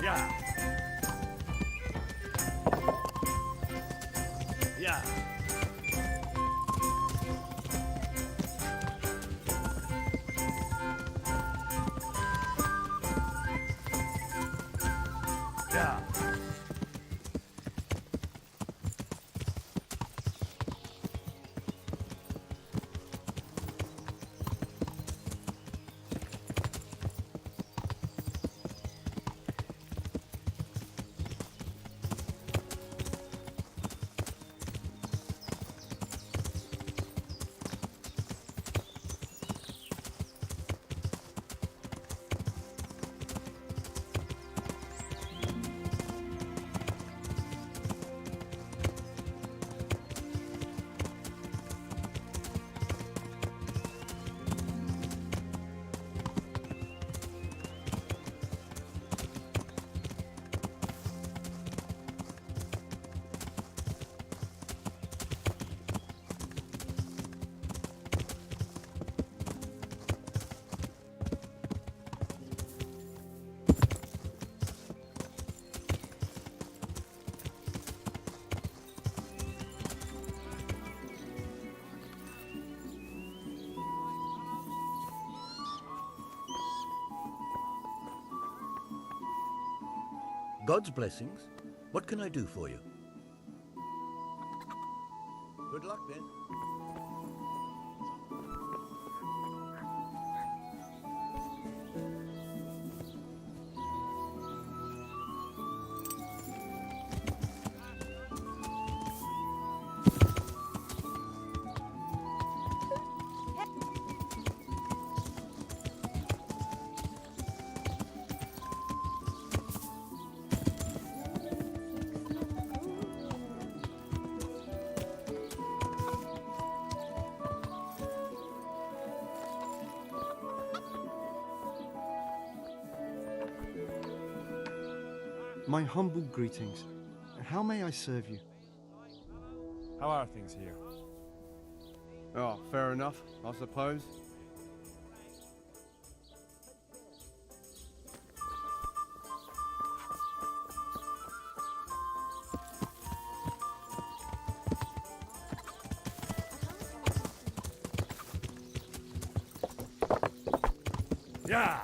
Yeah. Yeah. Yeah. God's blessings. What can I do for you? Good luck then. My humble greetings. How may I serve you? How are things here? Oh, fair enough, I suppose. Yeah.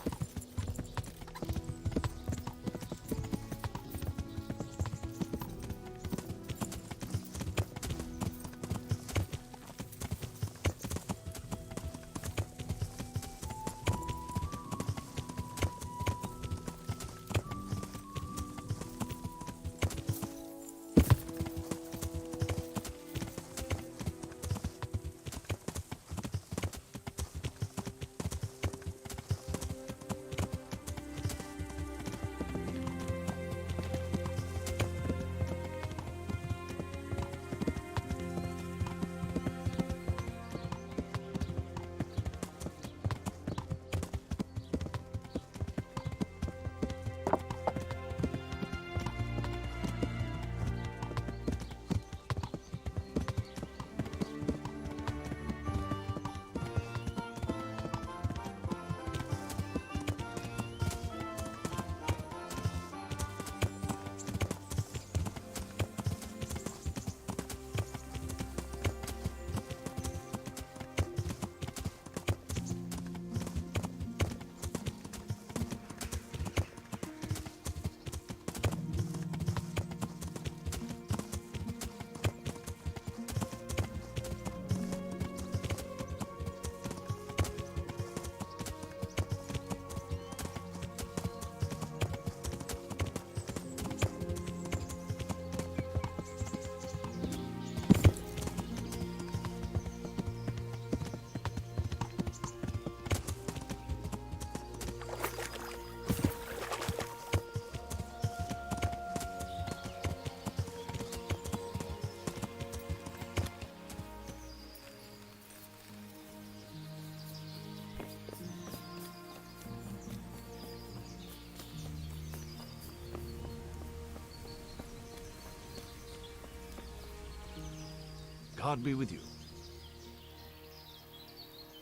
God be with you.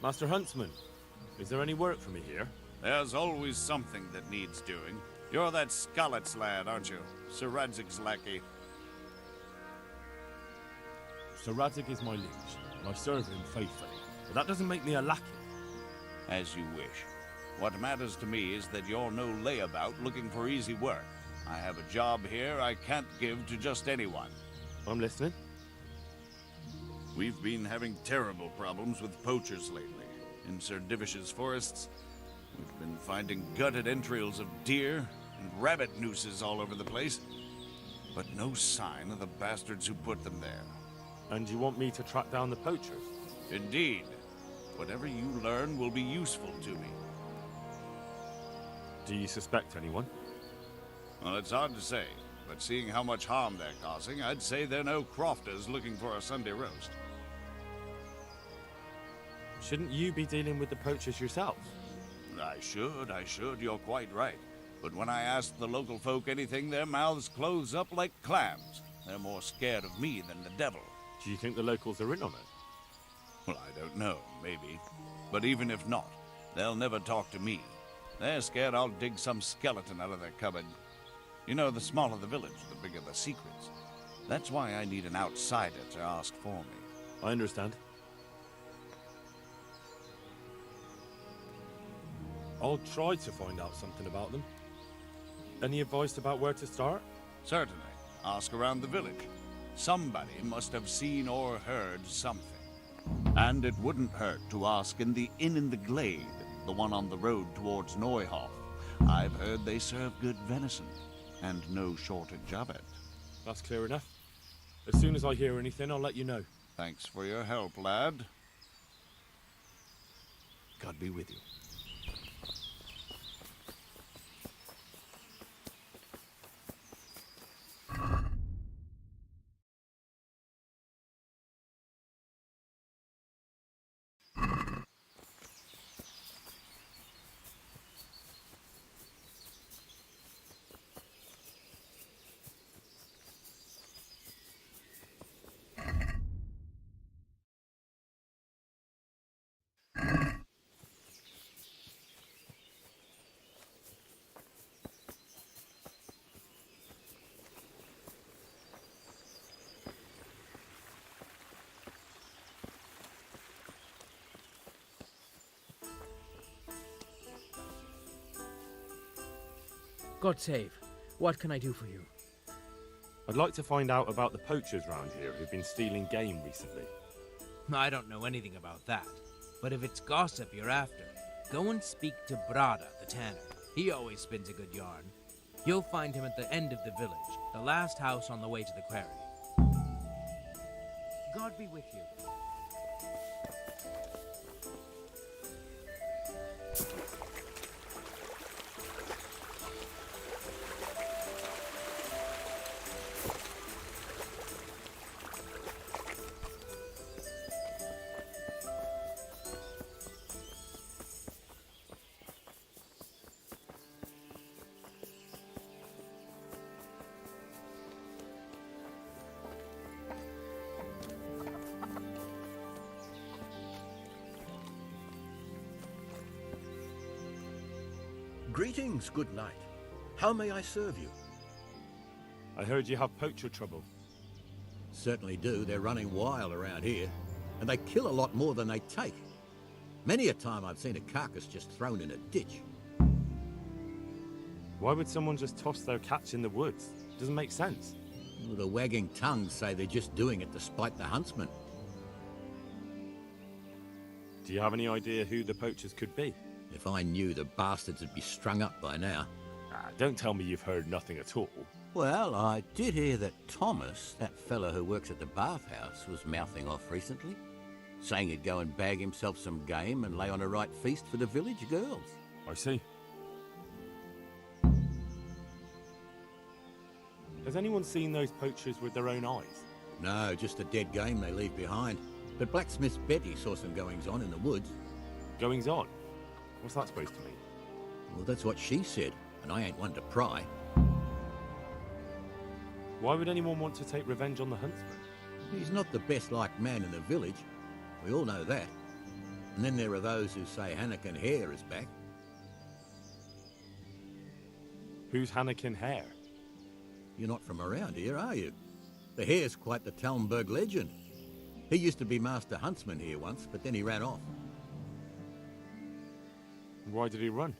Master Huntsman, is there any work for me here? There's always something that needs doing. You're that Scarlet's lad, aren't you? Sir Radzig's lackey. Sir Radzik is my liege, and I serve him faithfully. But that doesn't make me a lackey. As you wish. What matters to me is that you're no layabout looking for easy work. I have a job here I can't give to just anyone. I'm listening. We've been having terrible problems with poachers lately. In Sir Divish's forests, we've been finding gutted entrails of deer and rabbit nooses all over the place, but no sign of the bastards who put them there. And you want me to track down the poachers? Indeed. Whatever you learn will be useful to me. Do you suspect anyone? Well, it's hard to say, but seeing how much harm they're causing, I'd say they're no crofters looking for a Sunday roast. Shouldn't you be dealing with the poachers yourself? I should, you're quite right. But when I ask the local folk anything, their mouths close up like clams. They're more scared of me than the devil. Do you think the locals are in on it? Well, I don't know, maybe. But even if not, they'll never talk to me. They're scared I'll dig some skeleton out of their cupboard. You know, the smaller the village, the bigger the secrets. That's why I need an outsider to ask for me. I understand. I'll try to find out something about them. Any advice about where to start? Certainly. Ask around the village. Somebody must have seen or heard something. And it wouldn't hurt to ask in the inn in the glade, the one on the road towards Neuhof. I've heard they serve good venison, and no shortage of it. That's clear enough. As soon as I hear anything, I'll let you know. Thanks for your help, lad. God be with you. God save. What can I do for you? I'd like to find out about the poachers round here who've been stealing game recently. I don't know anything about that. But if it's gossip you're after, go and speak to Brada, the tanner. He always spins a good yarn. You'll find him at the end of the village, the last house on the way to the quarry. God be with you. Greetings, good knight. How may I serve you? I heard you have poacher trouble. Certainly do. They're running wild around here, and they kill a lot more than they take. Many a time I've seen a carcass just thrown in a ditch. Why would someone just toss their catch in the woods? Doesn't make sense. Well, the wagging tongues say they're just doing it to spite the huntsman. Do you have any idea who the poachers could be? If I knew, the bastards would be strung up by now. Don't tell me you've heard nothing at all. Well, I did hear that Thomas, that fellow who works at the bathhouse, was mouthing off recently, saying he'd go and bag himself some game and lay on a right feast for the village girls. I see. Has anyone seen those poachers with their own eyes? No, just the dead game they leave behind. But Blacksmith Betty saw some goings-on in the woods. Goings on? What's that supposed to mean? Well, that's what she said, and I ain't one to pry. Why would anyone want to take revenge on the huntsman? He's not the best-liked man in the village. We all know that. And then there are those who say Hannikin Hare is back. Who's Hannekin Hare? You're not from around here, are you? The hare's quite the Talmberg legend. He used to be master huntsman here once, but then he ran off. Why did he run?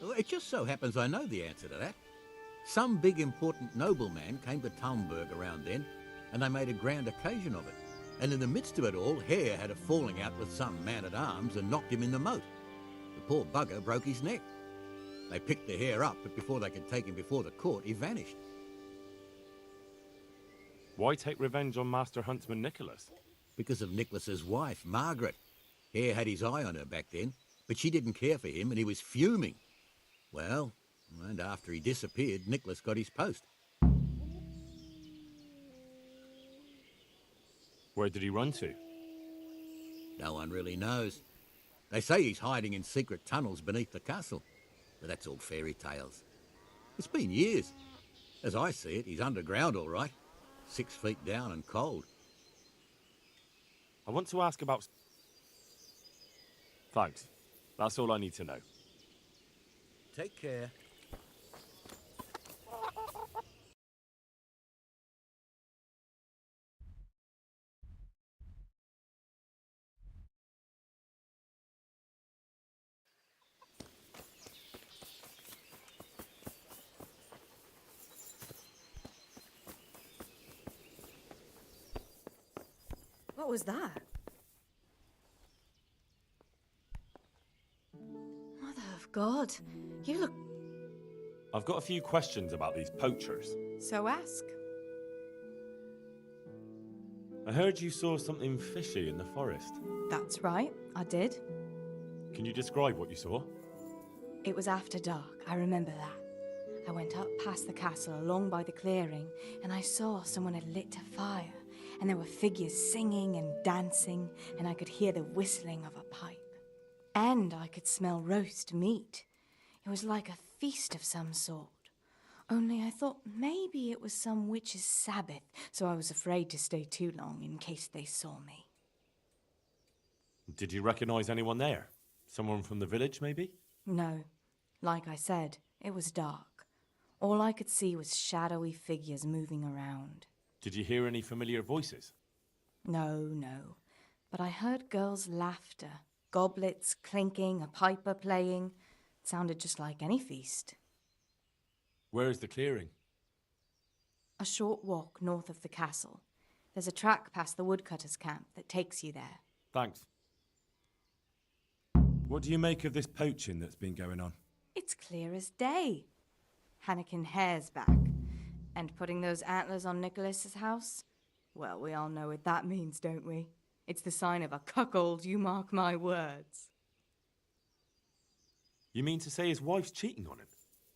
Well, it just so happens I know the answer to that. Some big important nobleman came to Talmberg around then, and they made a grand occasion of it. And in the midst of it all, Hare had a falling out with some man-at-arms and knocked him in the moat. The poor bugger broke his neck. They picked the Hare up, but before they could take him before the court, he vanished. Why take revenge on Master Huntsman Nicholas? Because of Nicholas's wife, Margaret. Hare had his eye on her back then, but she didn't care for him and he was fuming. Well, and after he disappeared, Nicholas got his post. Where did he run to? No one really knows. They say he's hiding in secret tunnels beneath the castle, but that's all fairy tales. It's been years. As I see it, he's underground all right, 6 feet down and cold. I want to ask about... Thanks. That's all I need to know. Take care. What was that? Mother of God, you look... I've got a few questions about these poachers. So ask. I heard you saw something fishy in the forest. That's right, I did. Can you describe what you saw? It was after dark, I remember that. I went up past the castle along by the clearing, and I saw someone had lit a fire, and there were figures singing and dancing, and I could hear the whistling of a pipe. And I could smell roast meat. It was like a feast of some sort. Only I thought maybe it was some witch's Sabbath, so I was afraid to stay too long in case they saw me. Did you recognize anyone there? Someone from the village, maybe? No. Like I said, it was dark. All I could see was shadowy figures moving around. Did you hear any familiar voices? No. But I heard girls' laughter, goblets clinking, a piper playing. It sounded just like any feast. Where is the clearing? A short walk north of the castle. There's a track past the woodcutter's camp that takes you there. Thanks. What do you make of this poaching that's been going on? It's clear as day. Hannekin Hare's back. And putting those antlers on Nicholas's house? Well, we all know what that means, don't we? It's the sign of a cuckold, you mark my words. You mean to say his wife's cheating on him?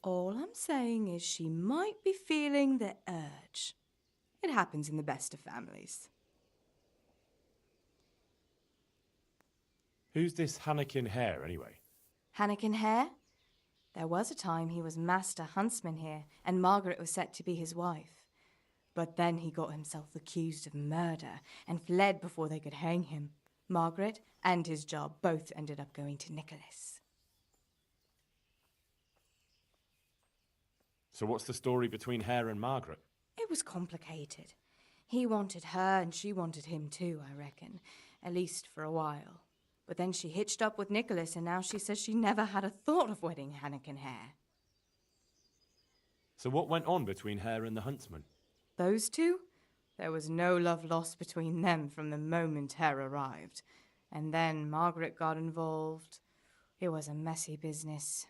All I'm saying is she might be feeling the urge. It happens in the best of families. Who's this Hannekin Hare, anyway? Hannekin Hare? There was a time he was master huntsman here, and Margaret was set to be his wife. But then he got himself accused of murder and fled before they could hang him. Margaret and his job both ended up going to Nicholas. So what's the story between Hare and Margaret? It was complicated. He wanted her and she wanted him too, I reckon. At least for a while. But then she hitched up with Nicholas, and now she says she never had a thought of wedding Hannekin Hare. So what went on between Hare and the huntsman? Those two? There was no love lost between them from the moment Hare arrived. And then Margaret got involved. It was a messy business.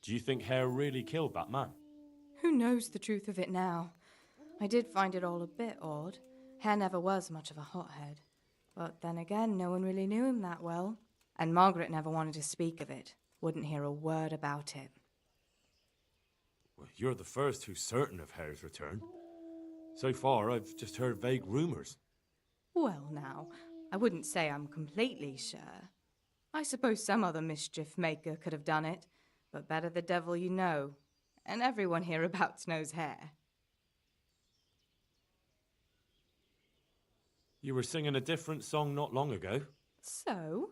Do you think Hare really killed that man? Who knows the truth of it now? I did find it all a bit odd. Hare never was much of a hothead. But then again, no one really knew him that well. And Margaret never wanted to speak of it. Wouldn't hear a word about it. Well, you're the first who's certain of Hare's return. So far, I've just heard vague rumours. Well now, I wouldn't say I'm completely sure. I suppose some other mischief maker could have done it. But better the devil you know. And everyone hereabouts knows Hare. You were singing a different song not long ago. So?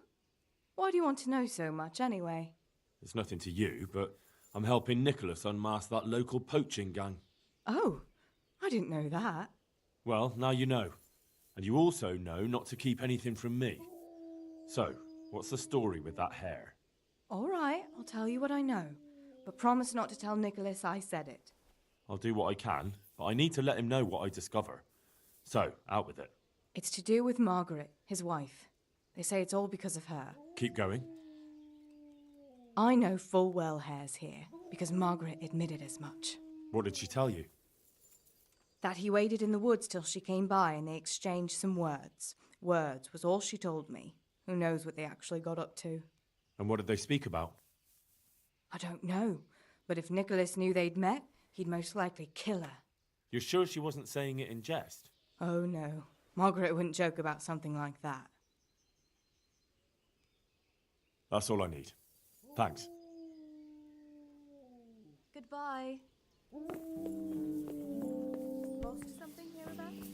Why do you want to know so much, anyway? It's nothing to you, but I'm helping Nicholas unmask that local poaching gang. Oh, I didn't know that. Well, now you know. And you also know not to keep anything from me. So, what's the story with that hare? All right, I'll tell you what I know. But promise not to tell Nicholas I said it. I'll do what I can, but I need to let him know what I discover. So, out with it. It's to do with Margaret, his wife. They say it's all because of her. Keep going. I know full well Hare's here, because Margaret admitted as much. What did she tell you? That he waited in the woods till she came by and they exchanged some words. Words was all she told me. Who knows what they actually got up to? And what did they speak about? I don't know. But if Nicholas knew they'd met, he'd most likely kill her. You're sure she wasn't saying it in jest? Oh no. Margaret wouldn't joke about something like that. That's all I need. Thanks. Goodbye. Lost something hereabouts?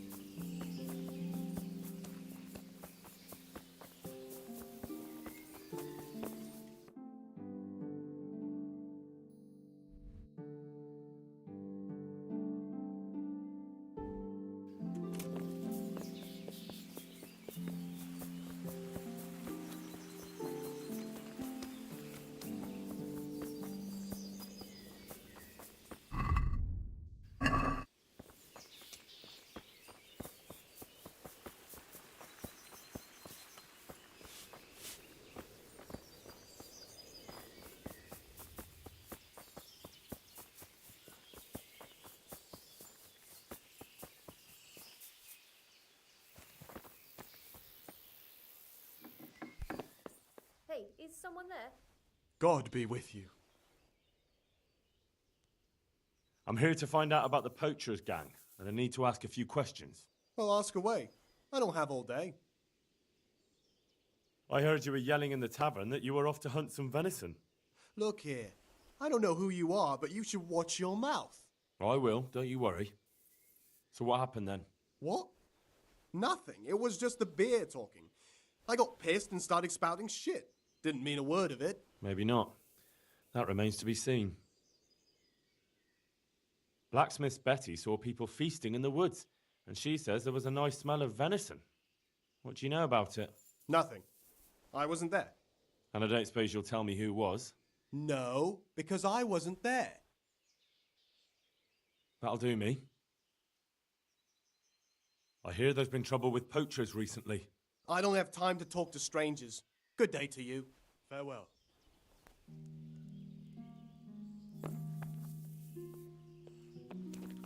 Hey, is someone there? God be with you. I'm here to find out about the poachers gang, and I need to ask a few questions. Well, ask away. I don't have all day. I heard you were yelling in the tavern that you were off to hunt some venison. Look here. I don't know who you are, but you should watch your mouth. I will, don't you worry. So what happened then? What? Nothing. It was just the beer talking. I got pissed and started spouting shit. Didn't mean a word of it. Maybe not. That remains to be seen. Blacksmith Betty saw people feasting in the woods, and she says there was a nice smell of venison. What do you know about it? Nothing. I wasn't there. And I don't suppose you'll tell me who was? No, because I wasn't there. That'll do me. I hear there's been trouble with poachers recently. I don't have time to talk to strangers. Good day to you. Farewell.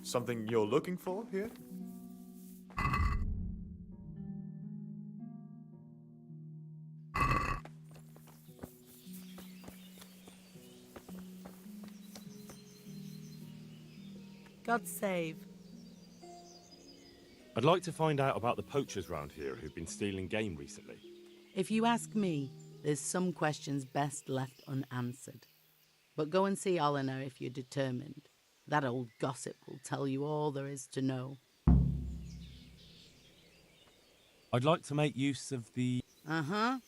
Something you're looking for here? God save. I'd like to find out about the poachers round here who've been stealing game recently. If you ask me, there's some questions best left unanswered. But go and see Olener if you're determined. That old gossip will tell you all there is to know. I'd like to make use of the... Uh-huh.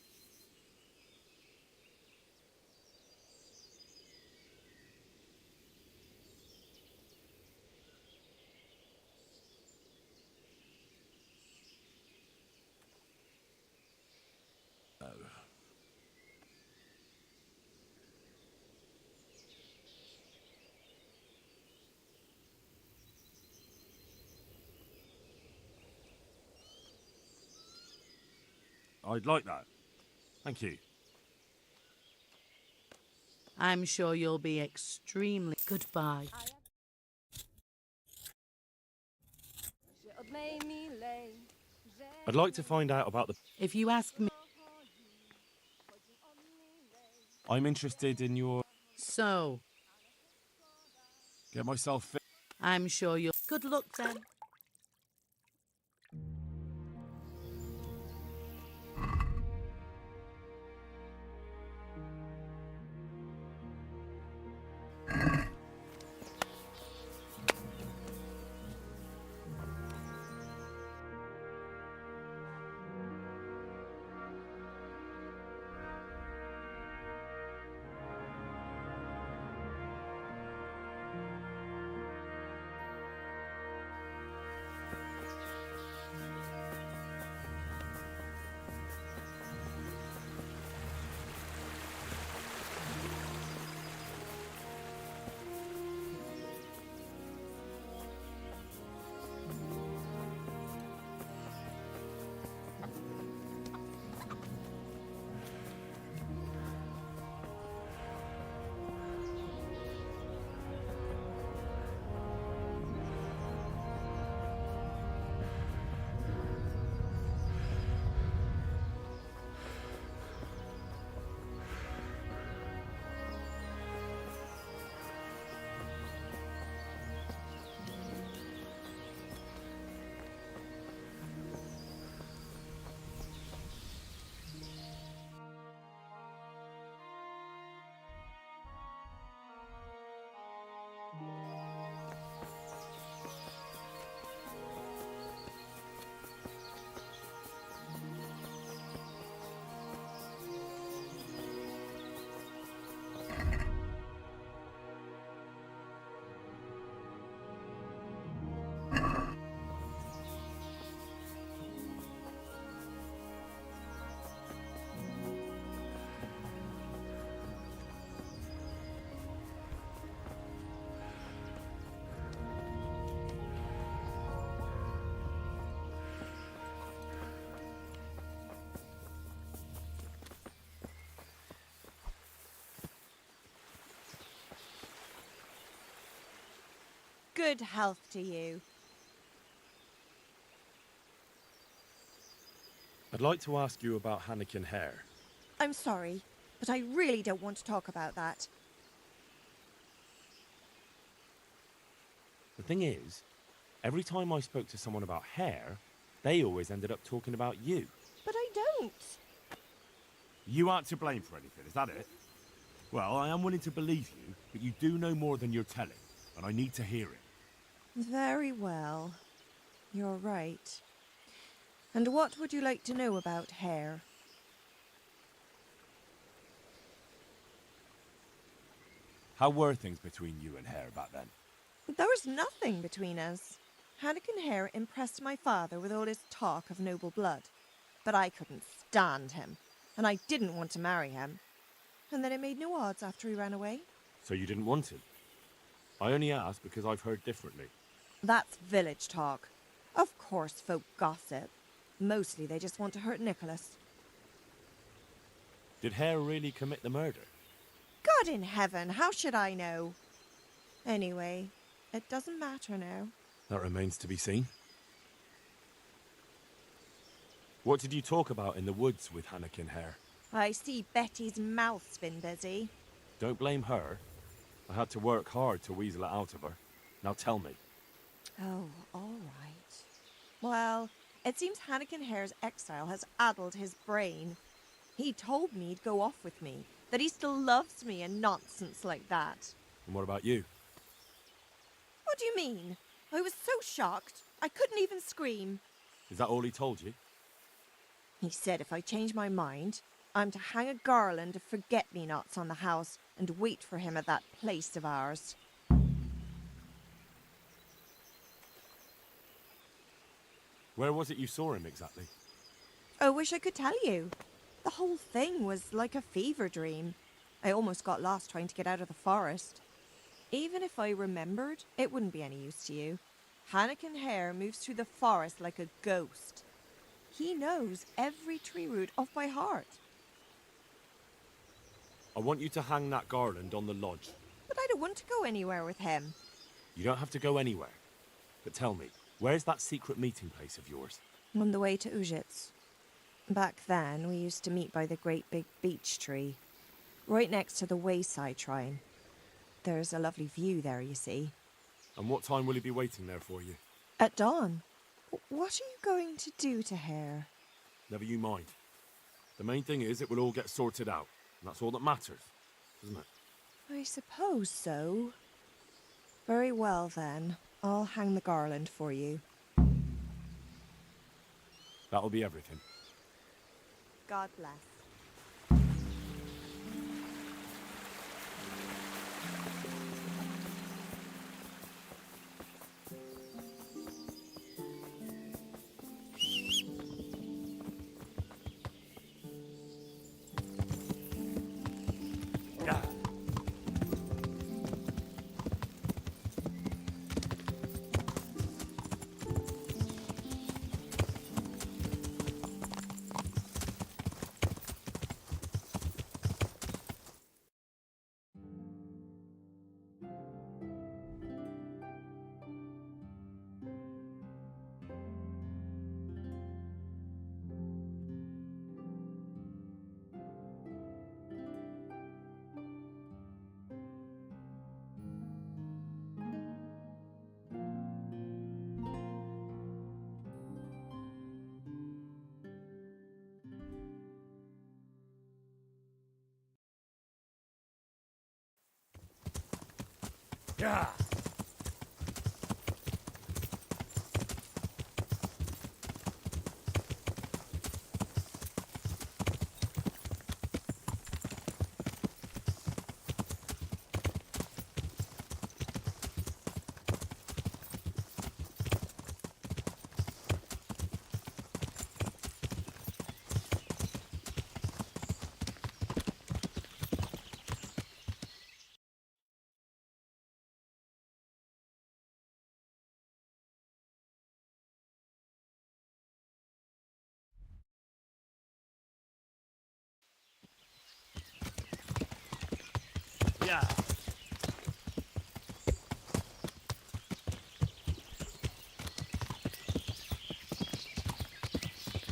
I'd like that. Thank you. I'm sure you'll be extremely... Goodbye. I'd like to find out about the... If you ask me... I'm interested in your... So, Get myself fit. I'm sure you'll... Good luck then. Good health to you. I'd like to ask you about Hannikin Hare. I'm sorry, but I really don't want to talk about that. The thing is, every time I spoke to someone about Hare, they always ended up talking about you. But I don't. You aren't to blame for anything, is that it? Well, I am willing to believe you, but you do know more than you're telling, and I need to hear it. Very well. You're right. And what would you like to know about Hare? How were things between you and Hare back then? There was nothing between us. Hannikin Hare impressed my father with all his talk of noble blood. But I couldn't stand him, and I didn't want to marry him. And then it made no odds after he ran away. So you didn't want him? I only asked because I've heard differently. That's village talk. Of course folk gossip. Mostly they just want to hurt Nicholas. Did Hare really commit the murder? God in heaven, how should I know? Anyway, it doesn't matter now. That remains to be seen. What did you talk about in the woods with Hannikin Hare? I see Betty's mouth's been busy. Don't blame her. I had to work hard to weasel it out of her. Now tell me. Oh, all right. Well, it seems Hannikin Hare's exile has addled his brain. He told me he'd go off with me, that he still loves me and nonsense like that. And what about you? What do you mean? I was so shocked, I couldn't even scream. Is that all he told you? He said if I change my mind, I'm to hang a garland of forget-me-nots on the house and wait for him at that place of ours. Where was it you saw him exactly? I wish I could tell you. The whole thing was like a fever dream. I almost got lost trying to get out of the forest. Even if I remembered, it wouldn't be any use to you. Hannikin Hare moves through the forest like a ghost. He knows every tree root off by heart. I want you to hang that garland on the lodge. But I don't want to go anywhere with him. You don't have to go anywhere. But tell me, where's that secret meeting place of yours? On the way to Ujits. Back then, we used to meet by the great big beech tree, right next to the wayside shrine. There's a lovely view there, you see. And what time will he be waiting there for you? At dawn. What are you going to do to Hare? Never you mind. The main thing is it will all get sorted out. And that's all that matters, isn't it? I suppose so. Very well, then. I'll hang the garland for you. That'll be everything. God bless. Yeah.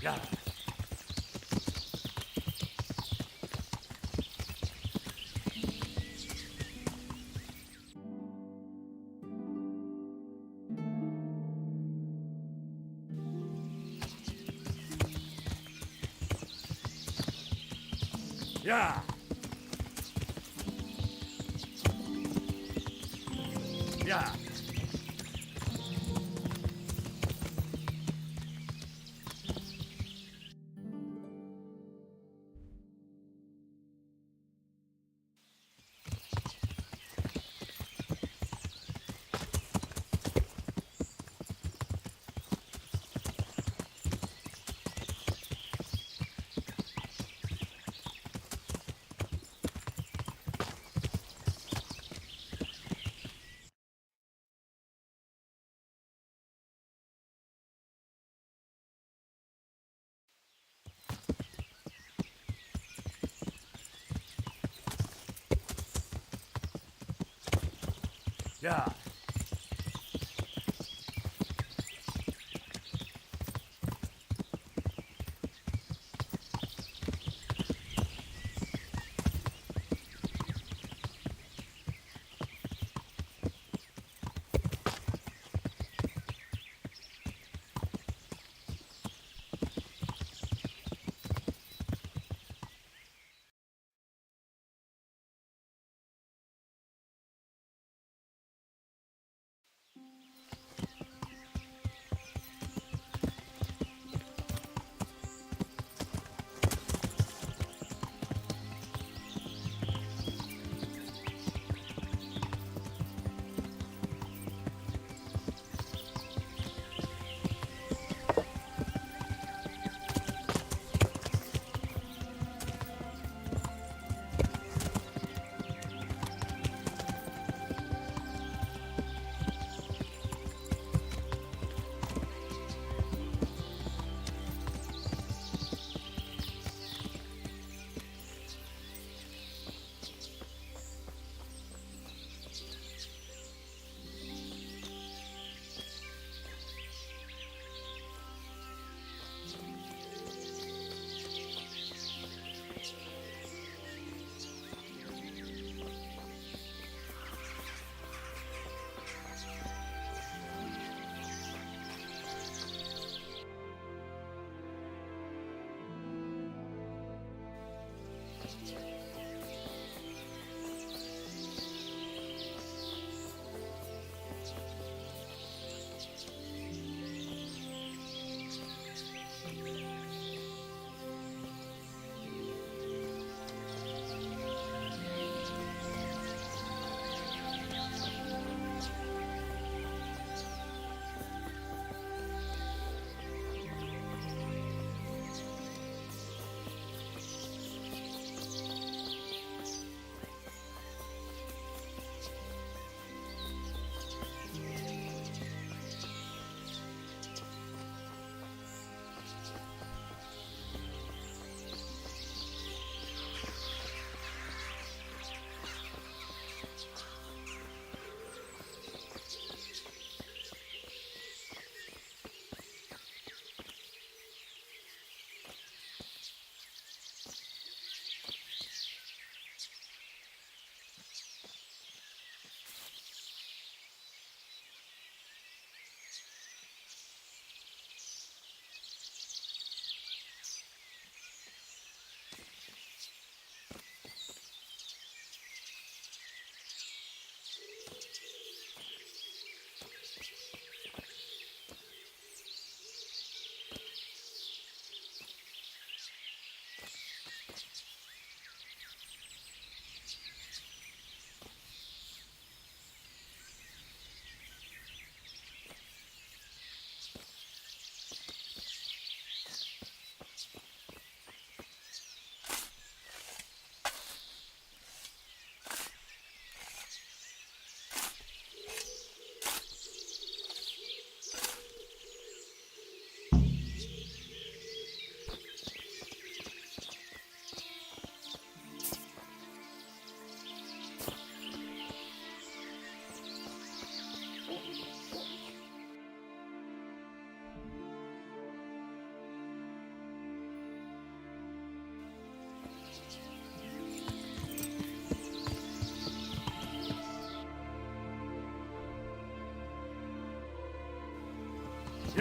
Yeah. Yeah. Yeah. Yeah.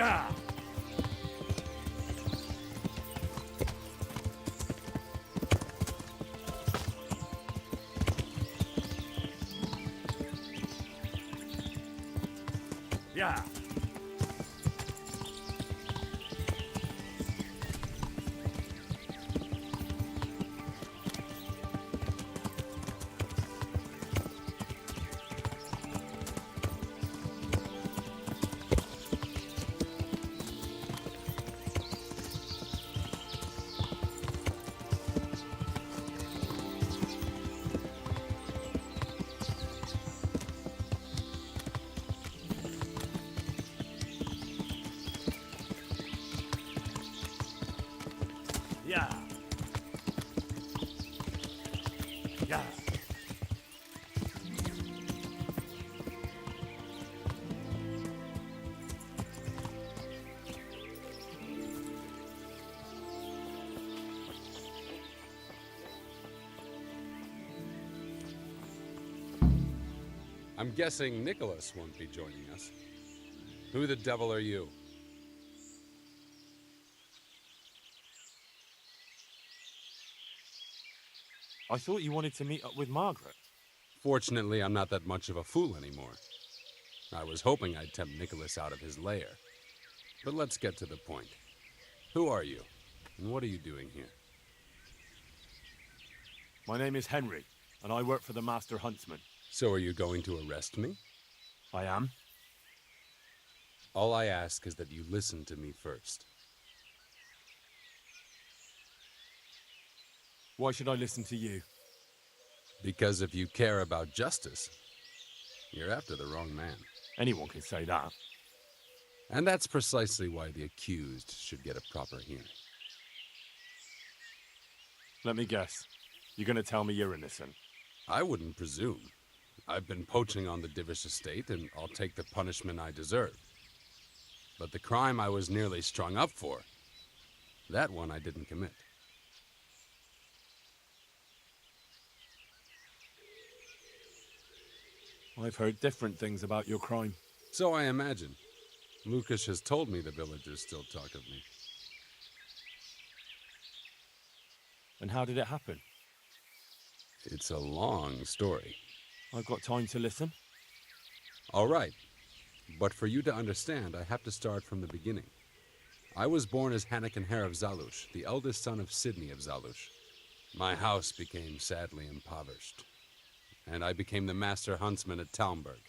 Yeah! Yeah! Yeah! Yeah! I'm guessing Nicholas won't be joining us. Who the devil are you? I thought you wanted to meet up with Margaret. Fortunately, I'm not that much of a fool anymore. I was hoping I'd tempt Nicholas out of his lair. But let's get to the point. Who are you? And what are you doing here? My name is Henry, and I work for the Master Huntsman. So are you going to arrest me? I am. All I ask is that you listen to me first. Why should I listen to you? Because if you care about justice, you're after the wrong man. Anyone can say that. And that's precisely why the accused should get a proper hearing. Let me guess. You're going to tell me you're innocent? I wouldn't presume. I've been poaching on the Divish estate, and I'll take the punishment I deserve. But the crime I was nearly strung up for, that one I didn't commit. I've heard different things about your crime. So I imagine. Lucas has told me the villagers still talk of me. And how did it happen? It's a long story. I've got time to listen. All right. But for you to understand, I have to start from the beginning. I was born as Hannikin Hare of Zalush, the eldest son of Sidney of Zalush. My house became sadly impoverished, and I became the master huntsman at Talmberg.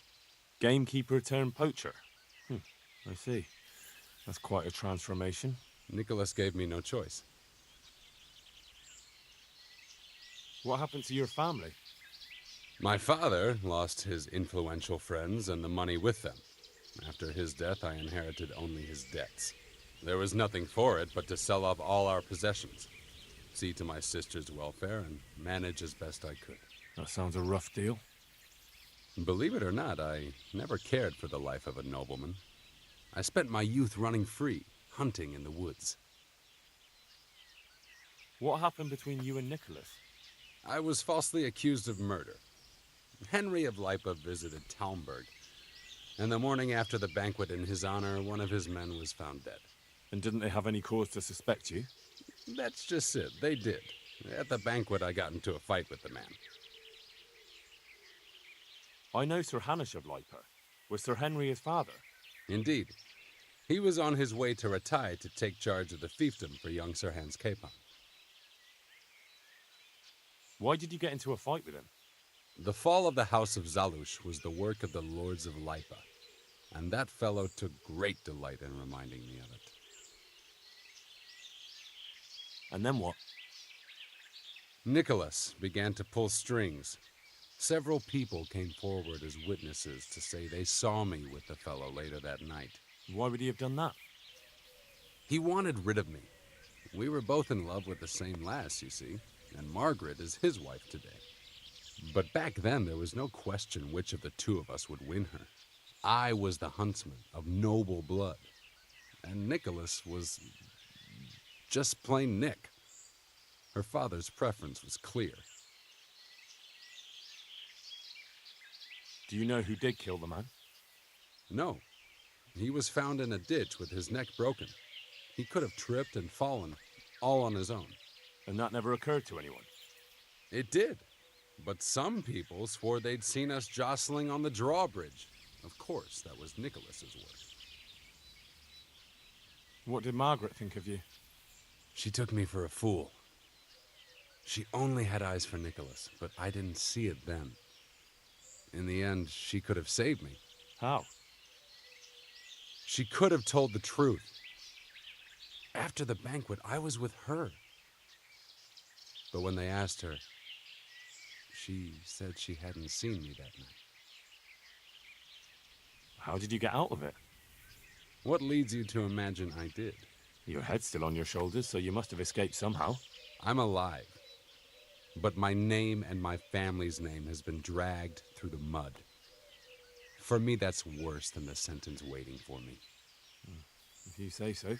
Gamekeeper turned poacher. I see. That's quite a transformation. Nicholas gave me no choice. What happened to your family? My father lost his influential friends and the money with them. After his death, I inherited only his debts. There was nothing for it but to sell off all our possessions, see to my sister's welfare, and manage as best I could. That sounds a rough deal. Believe it or not, I never cared for the life of a nobleman. I spent my youth running free, hunting in the woods. What happened between you and Nicholas? I was falsely accused of murder. Henry of Lipa visited Talmberg, and the morning after the banquet in his honor, one of his men was found dead. And didn't they have any cause to suspect you? That's just it. They did. At the banquet, I got into a fight with the man. I know Sir Hanish of Lipa. Was Sir Henry his father? Indeed. He was on his way to Ratai to take charge of the fiefdom for young Sir Hans Capon. Why did you get into a fight with him? The fall of the House of Zalush was the work of the Lords of Lipa, and that fellow took great delight in reminding me of it. And then what? Nicholas began to pull strings. Several people came forward as witnesses to say they saw me with the fellow later that night. Why would he have done that? He wanted rid of me. We were both in love with the same lass, you see, and Margaret is his wife today. But back then, there was no question which of the two of us would win her. I was the huntsman of noble blood, and Nicholas was just plain Nick. Her father's preference was clear. Do you know who did kill the man? No, He was found in a ditch with his neck broken. He could have tripped and fallen, all on his own. And that never occurred to anyone? It did. But some people swore they'd seen us jostling on the drawbridge. Of course, that was Nicholas's work. What did Margaret think of you? She took me for a fool. She only had eyes for Nicholas, but I didn't see it then. In the end, she could have saved me. How? She could have told the truth. After the banquet, I was with her. But when they asked her, she said she hadn't seen me that night. How did you get out of it? What leads you to imagine I did? Your head's still on your shoulders, so you must have escaped somehow. I'm alive. But my name and my family's name has been dragged through the mud. For me, that's worse than the sentence waiting for me. If you say so.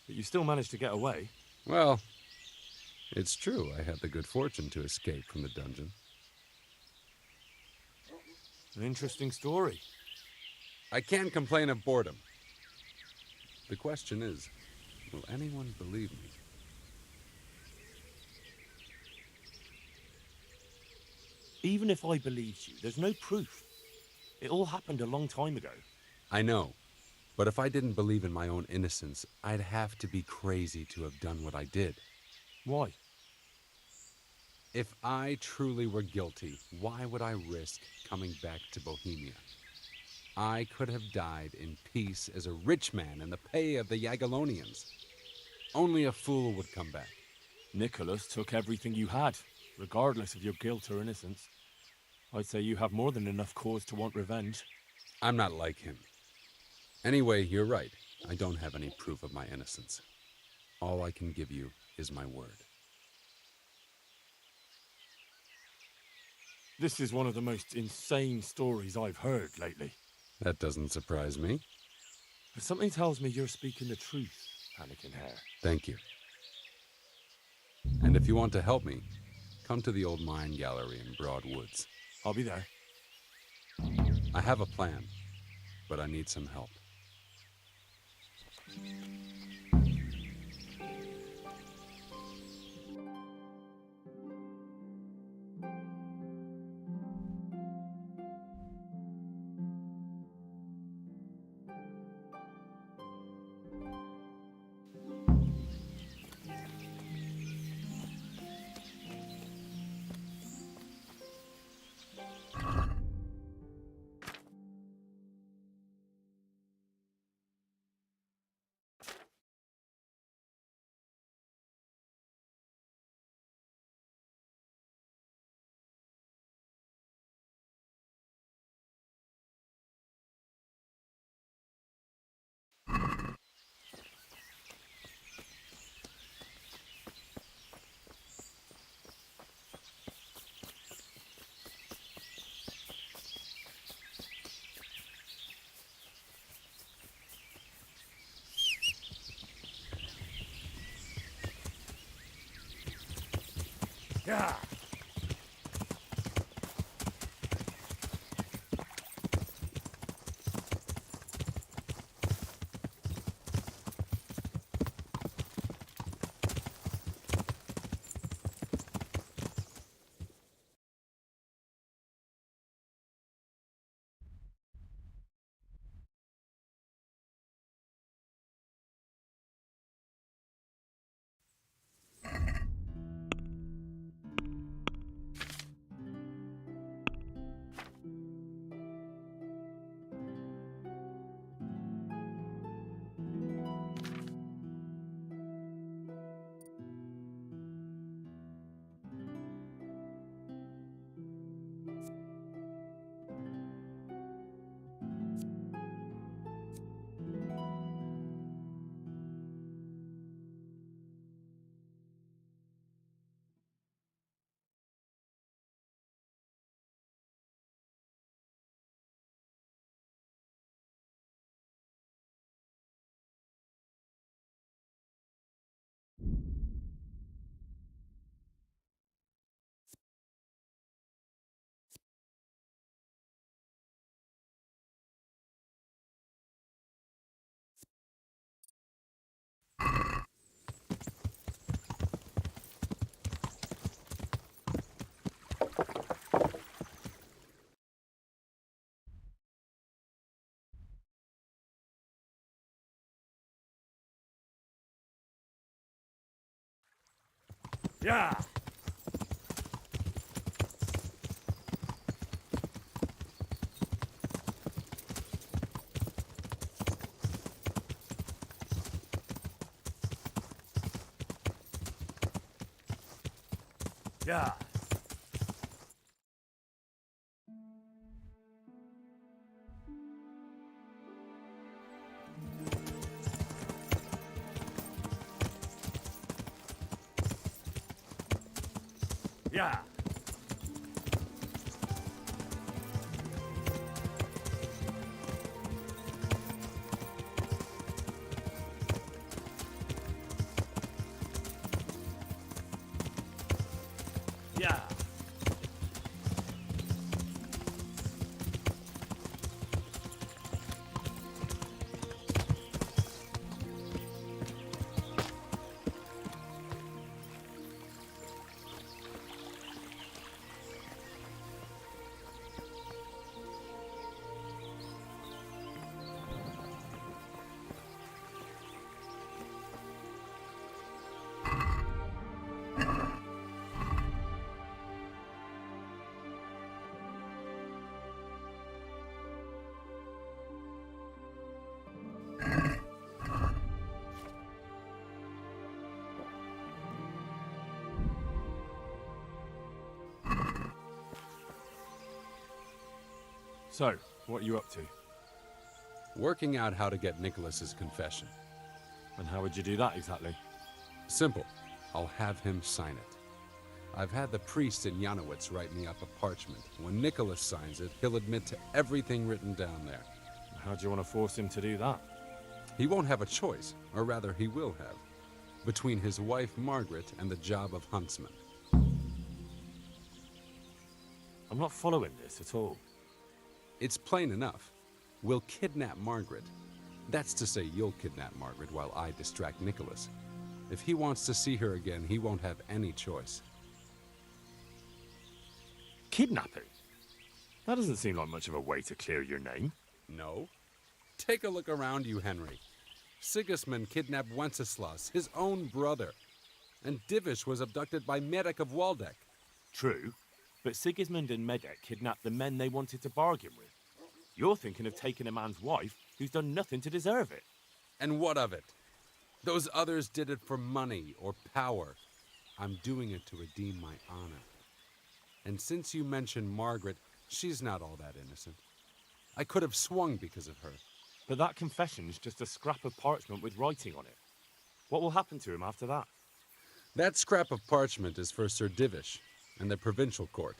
But you still managed to get away. Well, it's true I had the good fortune to escape from the dungeon. An interesting story. I can't complain of boredom. The question is, will anyone believe me? Even if I believed you, there's no proof. It all happened a long time ago. I know. But if I didn't believe in my own innocence, I'd have to be crazy to have done what I did. Why? If I truly were guilty, why would I risk coming back to Bohemia? I could have died in peace as a rich man in the pay of the Jagiellonians. Only a fool would come back. Nicholas took everything you had, regardless of your guilt or innocence. I'd say you have more than enough cause to want revenge. I'm not like him. Anyway, you're right. I don't have any proof of my innocence. All I can give you is my word. This is one of the most insane stories I've heard lately. That doesn't surprise me. But something tells me you're speaking the truth, Anakin Hare. Thank you. And if you want to help me, come to the old mine gallery in Broad Woods. I'll be there. I have a plan, but I need some help. Yeah. Yeah. Yeah. Yeah. Yeah. So, what are you up to? Working out how to get Nicholas's confession. And how would you do that exactly? Simple. I'll have him sign it. I've had the priest in Janowitz write me up a parchment. When Nicholas signs it, he'll admit to everything written down there. How do you want to force him to do that? He won't have a choice, or rather he will have, between his wife Margaret and the job of huntsman. I'm not following this at all. It's plain enough. We'll kidnap Margaret. That's to say, you'll kidnap Margaret while I distract Nicholas. If he wants to see her again, he won't have any choice. Kidnapping? That doesn't seem like much of a way to clear your name. No. Take a look around you, Henry. Sigismund kidnapped Wenceslas, his own brother. And Divish was abducted by Medek of Waldeck. True, but Sigismund and Medek kidnapped the men they wanted to bargain with. You're thinking of taking a man's wife who's done nothing to deserve it. And what of it? Those others did it for money or power. I'm doing it to redeem my honor. And since you mentioned Margaret, she's not all that innocent. I could have swung because of her. But that confession's just a scrap of parchment with writing on it. What will happen to him after that? That scrap of parchment is for Sir Divish and the provincial court.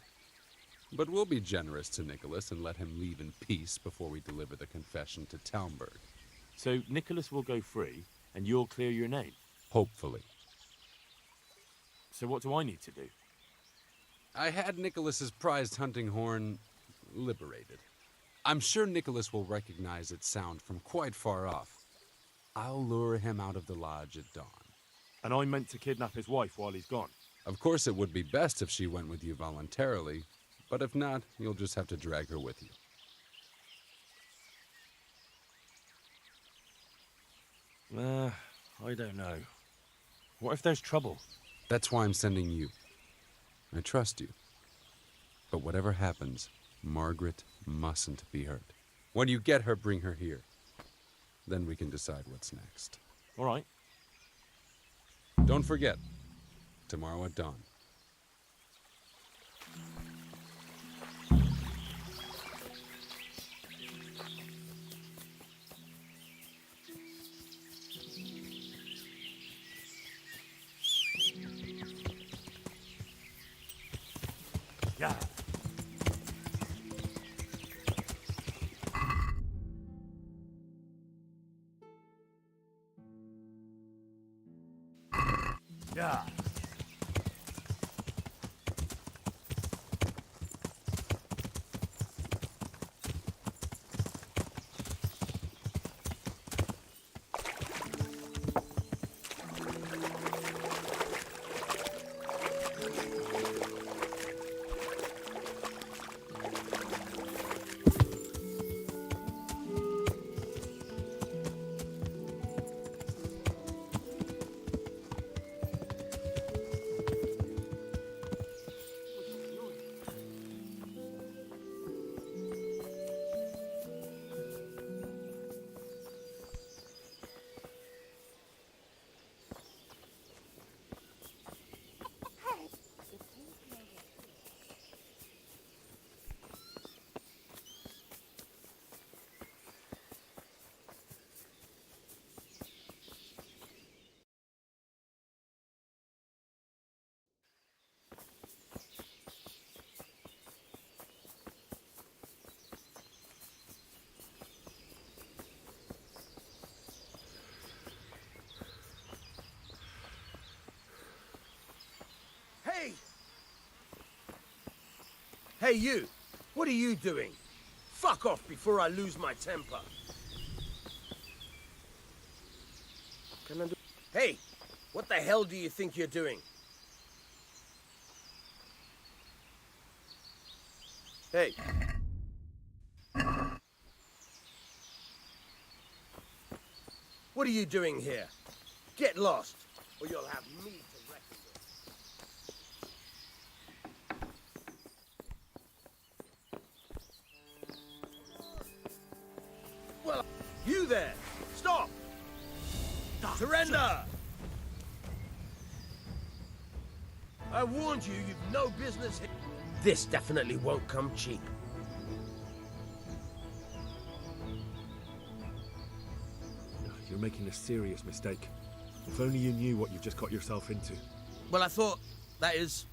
But we'll be generous to Nicholas and let him leave in peace before we deliver the confession to Talmberg. So Nicholas will go free, and you'll clear your name? Hopefully. So what do I need to do? I had Nicholas's prized hunting horn liberated. I'm sure Nicholas will recognize its sound from quite far off. I'll lure him out of the lodge at dawn. And I'm meant to kidnap his wife while he's gone? Of course it would be best if she went with you voluntarily, but if not, you'll just have to drag her with you. I don't know. What if there's trouble? That's why I'm sending you. I trust you. But whatever happens, Margaret mustn't be hurt. When you get her, bring her here. Then we can decide what's next. All right. Don't forget, tomorrow at dawn. Yeah. Yeah. Hey, you! What are you doing? Fuck off before I lose my temper. Can I do... Hey! What the hell do you think you're doing? Hey! What are you doing here? Get lost, or you'll have me to reckon with. Well, you there! Stop! Surrender! I warned you, you've no business here. This definitely won't come cheap. You're making a serious mistake. If only you knew what you've just got yourself into. Well, I thought, that is...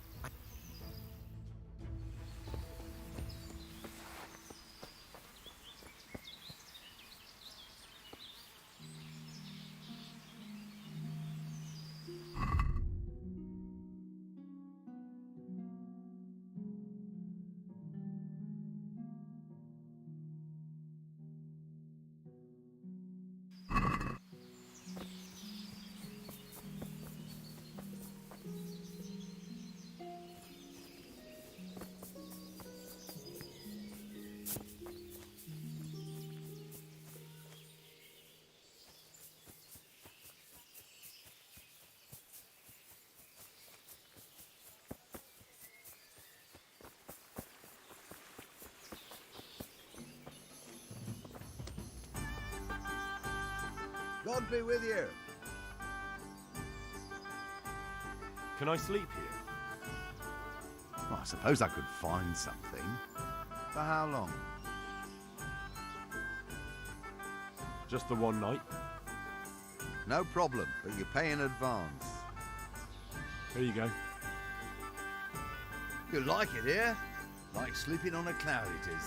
God be with you. Can I sleep here? Well, I suppose I could find something. For how long? Just the one night? No problem, but you pay in advance. Here you go. You like it here? Like sleeping on a cloud it is.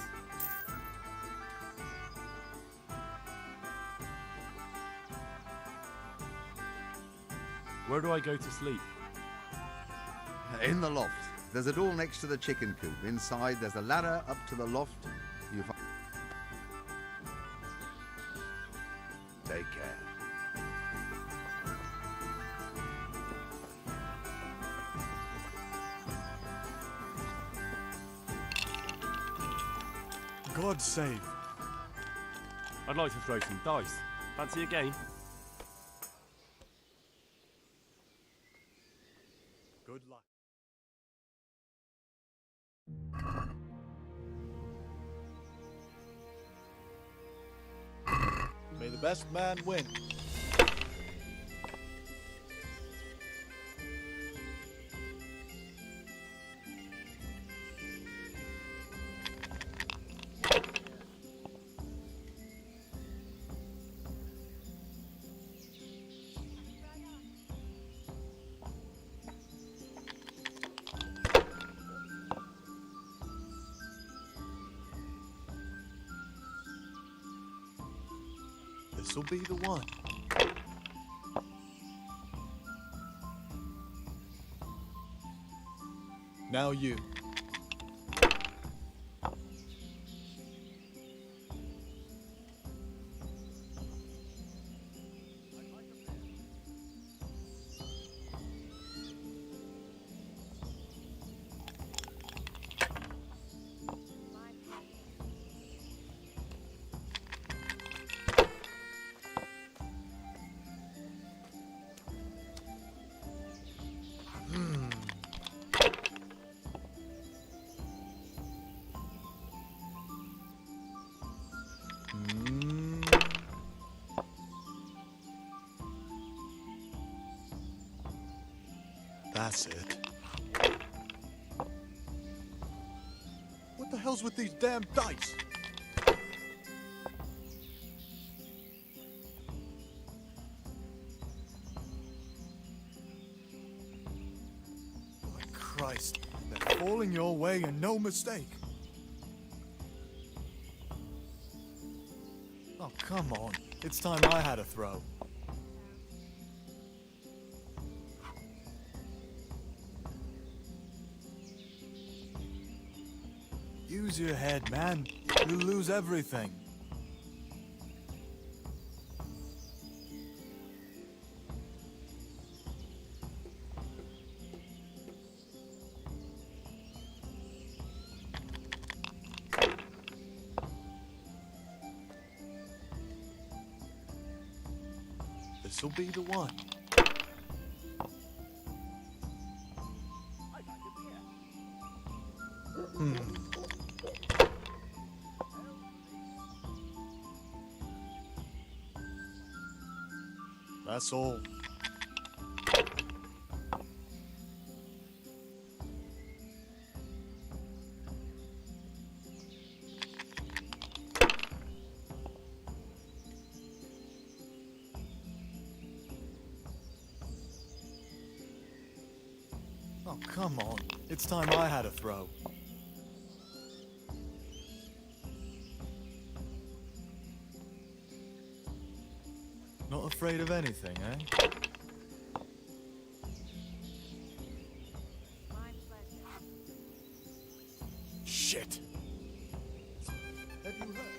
Where do I go to sleep? In the loft. There's a door next to the chicken coop. Inside, there's a ladder up to the loft. You take care. God save. I'd like to throw some dice. Fancy a game? Good luck. May the best man win. This'll be the one. Now you. That's it. What the hell's with these damn dice? My Christ, they're falling your way and no mistake. Oh, come on. It's time I had a throw. Use your head, man. You'll lose everything. This'll be the one. That's all. Oh, come on. It's time I had a throw. Not afraid of anything, eh? Shit. Have you heard?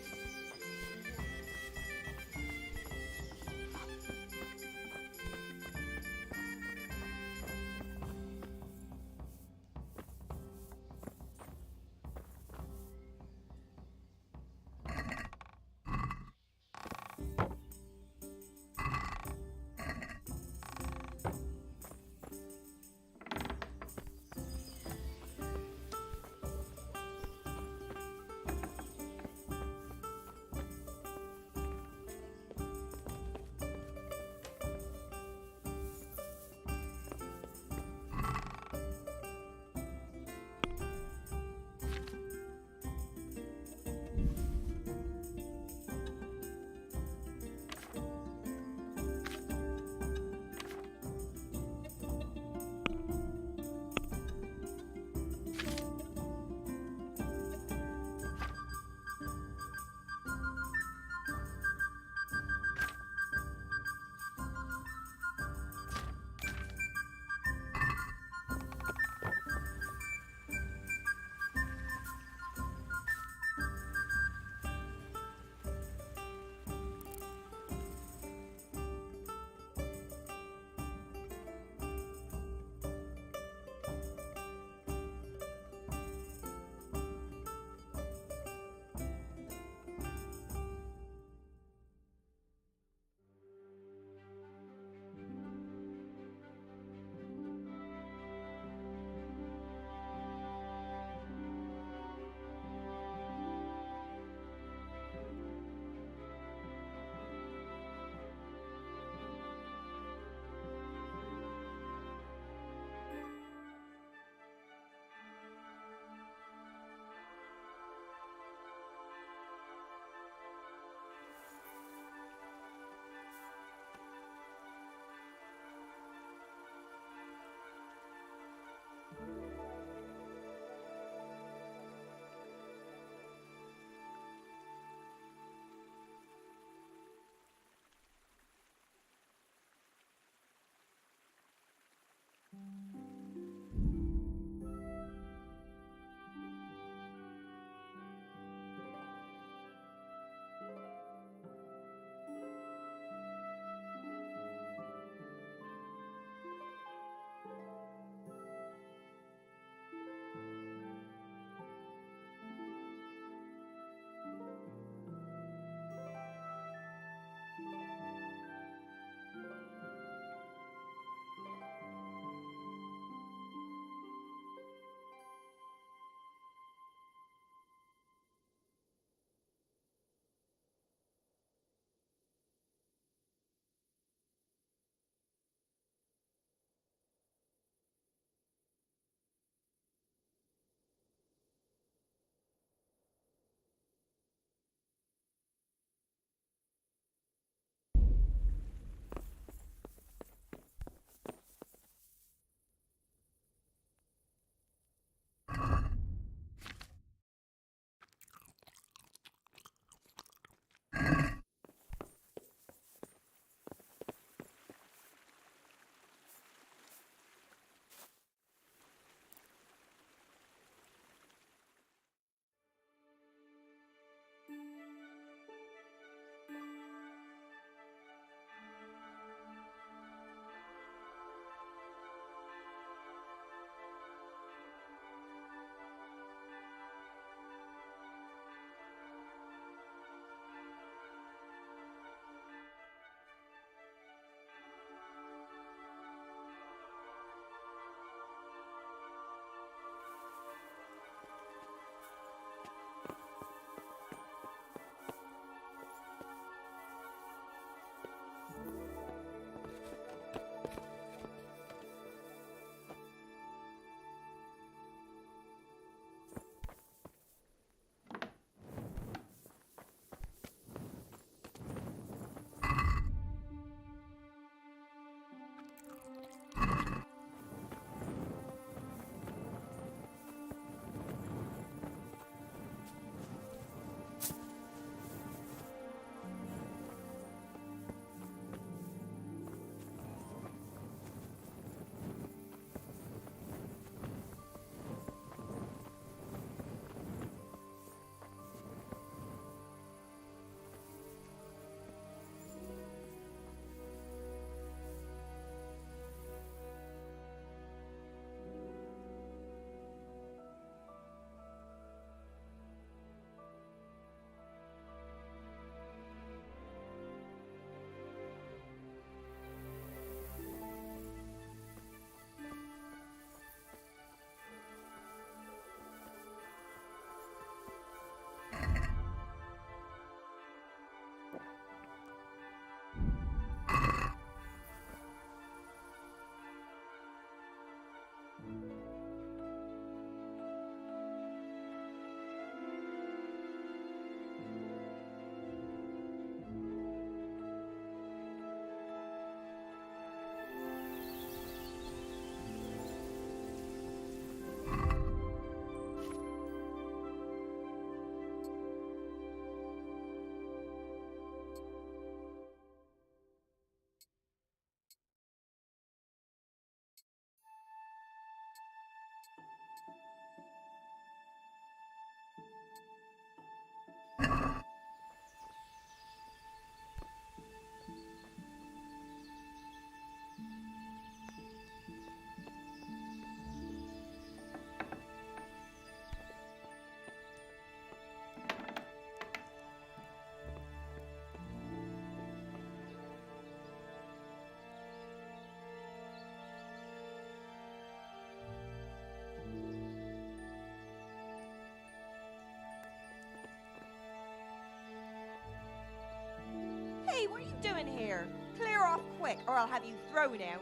Hey, what are you doing here? Clear off quick, or I'll have you thrown out.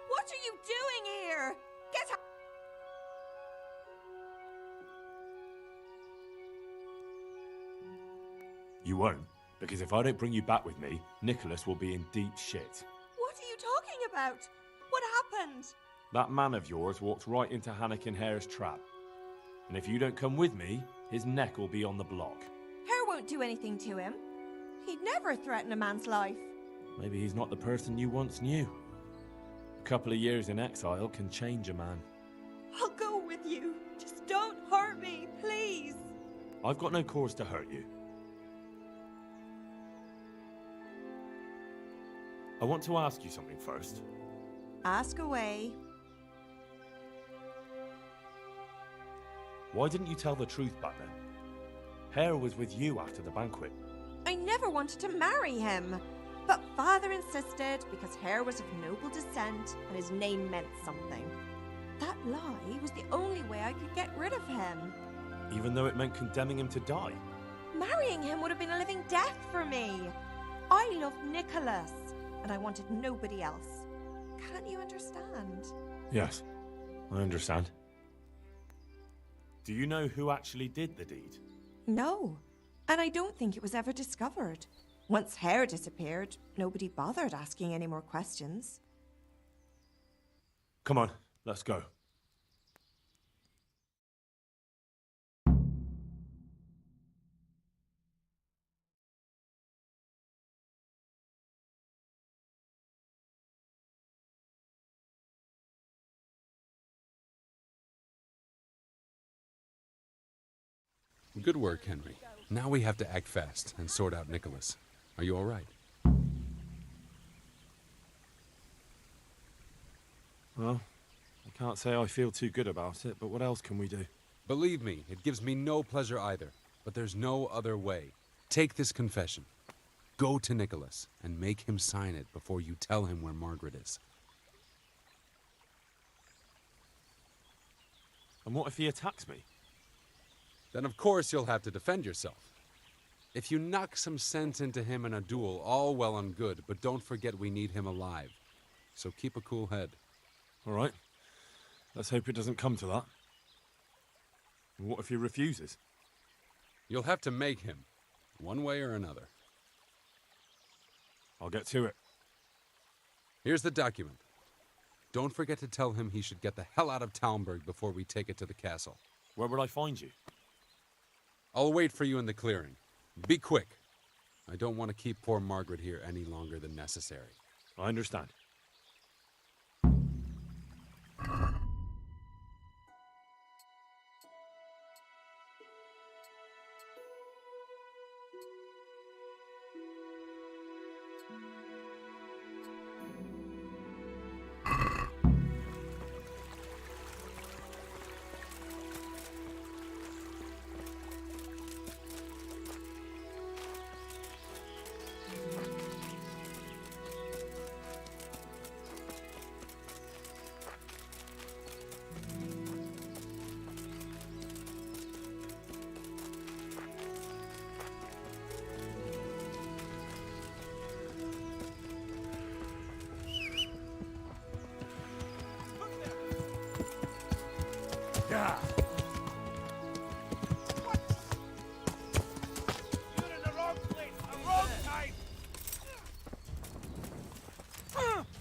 What are you doing here? Get out! You won't, because if I don't bring you back with me, Nicholas will be in deep shit. What are you talking about? What happened? That man of yours walked right into Hannikin Hare's trap. And if you don't come with me, his neck will be on the block. Hare won't do anything to him. He'd never threaten a man's life. Maybe he's not the person you once knew. A couple of years in exile can change a man. I'll go with you. Just don't hurt me, please. I've got no cause to hurt you. I want to ask you something first. Ask away. Why didn't you tell the truth back then? Hare was with you after the banquet. I never wanted to marry him. But father insisted because Hare was of noble descent and his name meant something. That lie was the only way I could get rid of him. Even though it meant condemning him to die? Marrying him would have been a living death for me. I loved Nicholas, and I wanted nobody else. Can't you understand? Yes, I understand. Do you know who actually did the deed? No, and I don't think it was ever discovered. Once Hare disappeared, nobody bothered asking any more questions. Come on, let's go. Good work, Henry. Now we have to act fast and sort out Nicholas. Are you all right? Well, I can't say I feel too good about it, but what else can we do? Believe me, it gives me no pleasure either. But there's no other way. Take this confession. Go to Nicholas and make him sign it before you tell him where Margaret is. And what if he attacks me? Then of course you'll have to defend yourself. If you knock some sense into him in a duel, all well and good, but don't forget we need him alive. So keep a cool head. All right. Let's hope it doesn't come to that. And what if he refuses? You'll have to make him, one way or another. I'll get to it. Here's the document. Don't forget to tell him he should get the hell out of Talmberg before we take it to the castle. Where would I find you? I'll wait for you in the clearing. Be quick. I don't want to keep poor Margaret here any longer than necessary. I understand. Yeah. You're in the wrong place, the wrong time.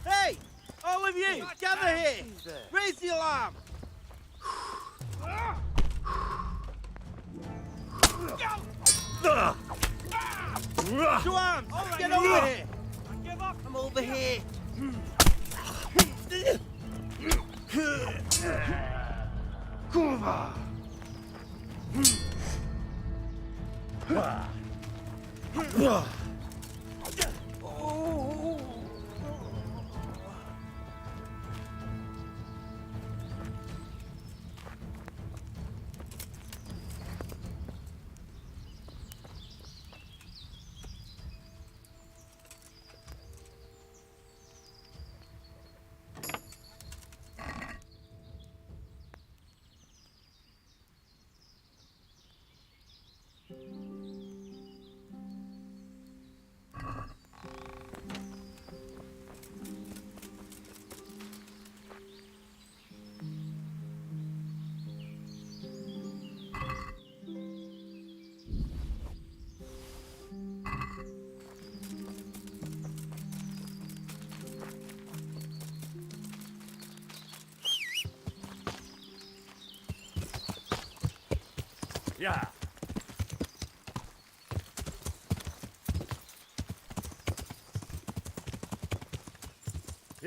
Hey! All of you, gather here! Raise the alarm! To arms! Get over here! I'm over here! Kurva!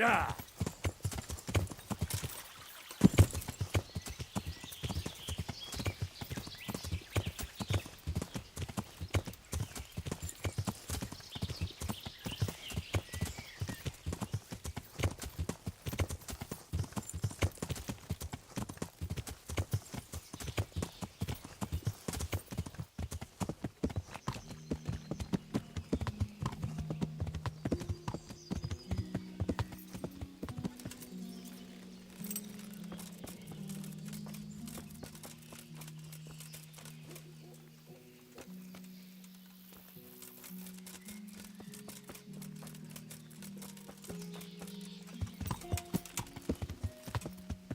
Yeah.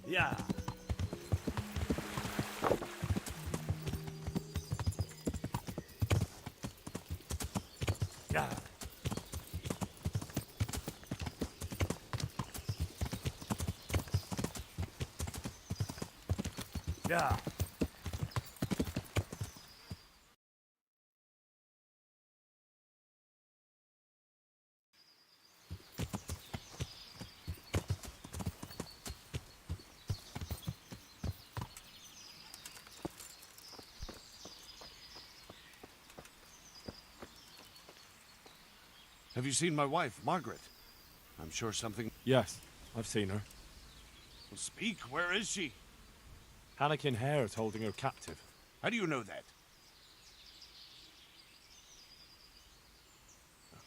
Yeah. Yeah. Yeah. Have you seen my wife, Margaret? I'm sure something... Yes, I've seen her. Well, speak, where is she? Hannikin Hare is holding her captive. How do you know that?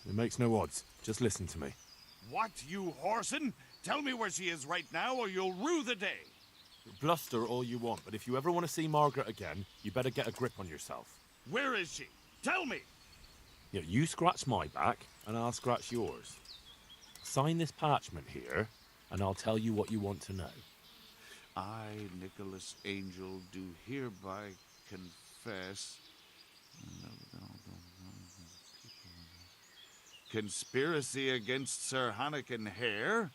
It makes no odds. Just listen to me. What, you whoreson? Tell me where she is right now, or you'll rue the day. Bluster all you want, but if you ever want to see Margaret again, you better get a grip on yourself. Where is she? Tell me! Yeah, you scratch my back, and I'll scratch yours. Sign this parchment here, and I'll tell you what you want to know. I, Nicholas Angel, do hereby confess... Conspiracy against Sir Hannikin Hare?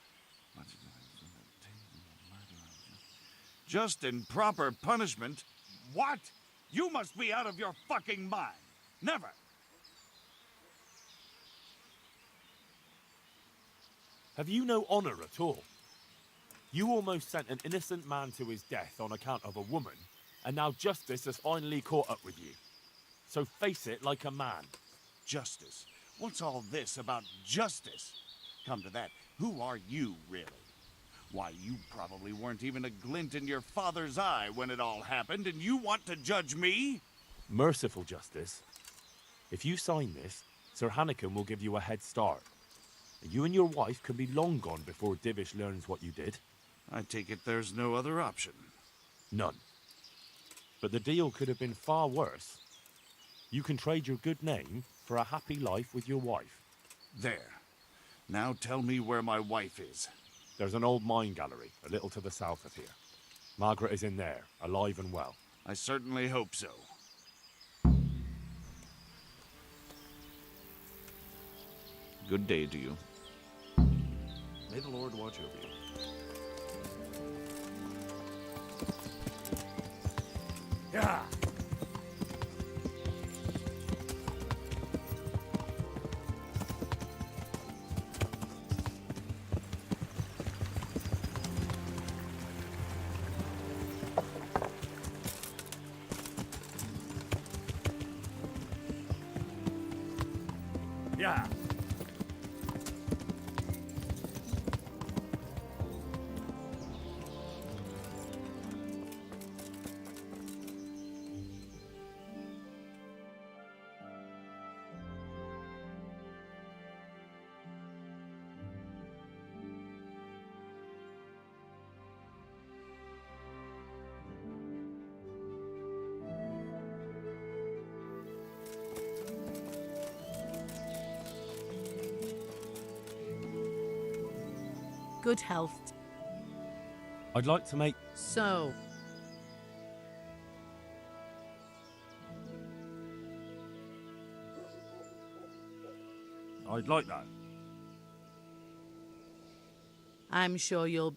Just and proper punishment? What? You must be out of your fucking mind. Never. Have you no honor at all? You almost sent an innocent man to his death on account of a woman, and now justice has finally caught up with you. So face it like a man. Justice? What's all this about justice? Come to that, who are you, really? Why, you probably weren't even a glint in your father's eye when it all happened, and you want to judge me? Merciful justice. If you sign this, Sir Hannikin will give you a head start. You and your wife can be long gone before Divish learns what you did. I take it there's no other option. None. But the deal could have been far worse. You can trade your good name for a happy life with your wife. There. Now tell me where my wife is. There's an old mine gallery, a little to the south of here. Margaret is in there, alive and well. I certainly hope so. Good day to you. May the Lord watch over you. Yeah. Yeah. Good health. I'd like to make... So, I'd like that. I'm sure you'll...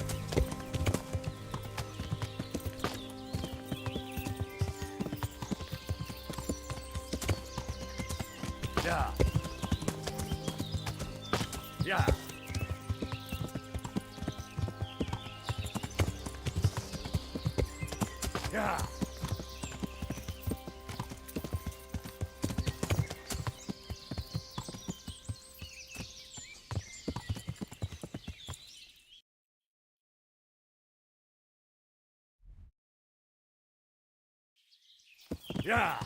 Yeah. Yeah. Yeah.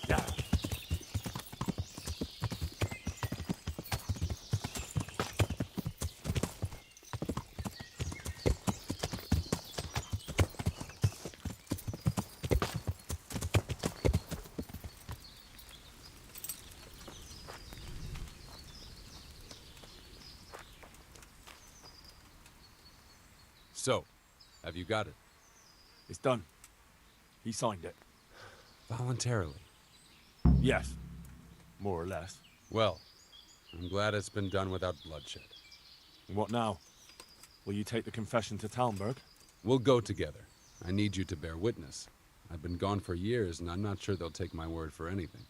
Yeah. So, have you got it? It's done. He signed it. Voluntarily? Yes. More or less. Well, I'm glad it's been done without bloodshed. What now? Will you take the confession to Talmberg? We'll go together. I need you to bear witness. I've been gone for years, and I'm not sure they'll take my word for anything.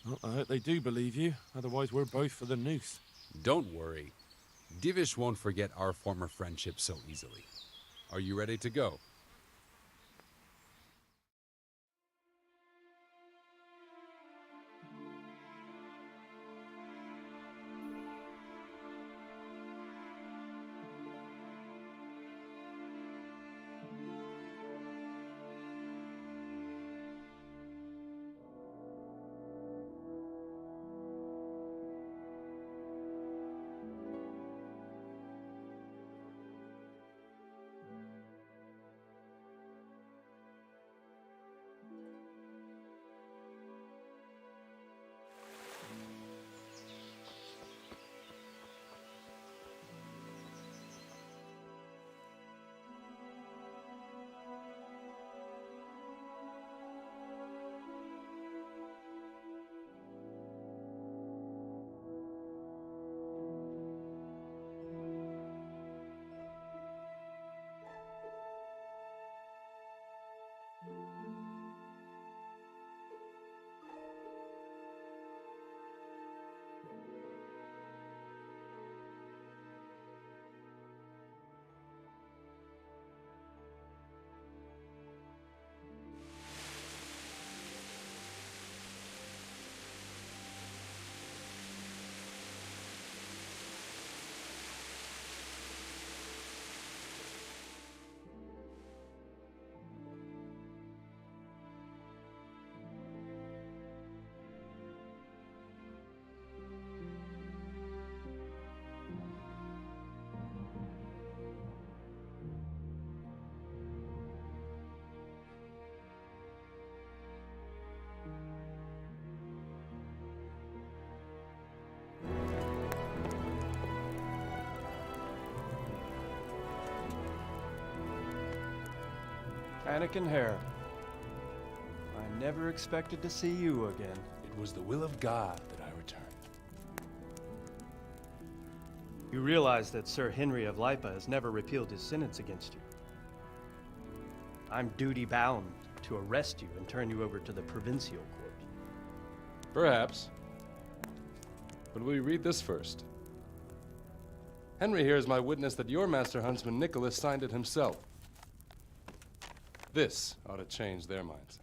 Well, I hope they do believe you. Otherwise, we're both for the noose. Don't worry. Divish won't forget our former friendship so easily. Are you ready to go? Anakin Hare, I never expected to see you again. It was the will of God that I returned. You realize that Sir Henry of Lipa has never repealed his sentence against you. I'm duty-bound to arrest you and turn you over to the provincial court. Perhaps. But will you read this first? Henry here is my witness that your master huntsman Nicholas signed it himself. This ought to change their minds.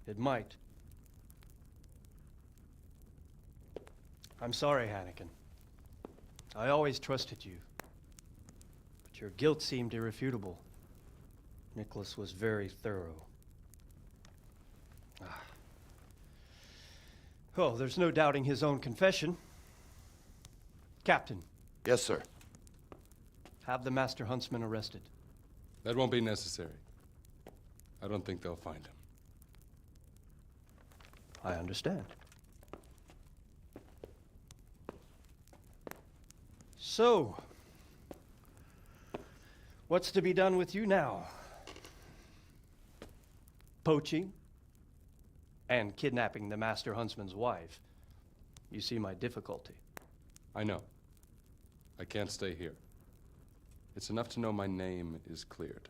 It might. I'm sorry, Anakin. I always trusted you. But your guilt seemed irrefutable. Nicholas was very thorough. Oh, there's no doubting his own confession. Captain. Yes, sir. Have the Master Huntsman arrested. That won't be necessary. I don't think they'll find him. I understand. So, What's to be done with you now? Poaching and kidnapping the Master Huntsman's wife. You see my difficulty. I know. I can't stay here. It's enough to know my name is cleared.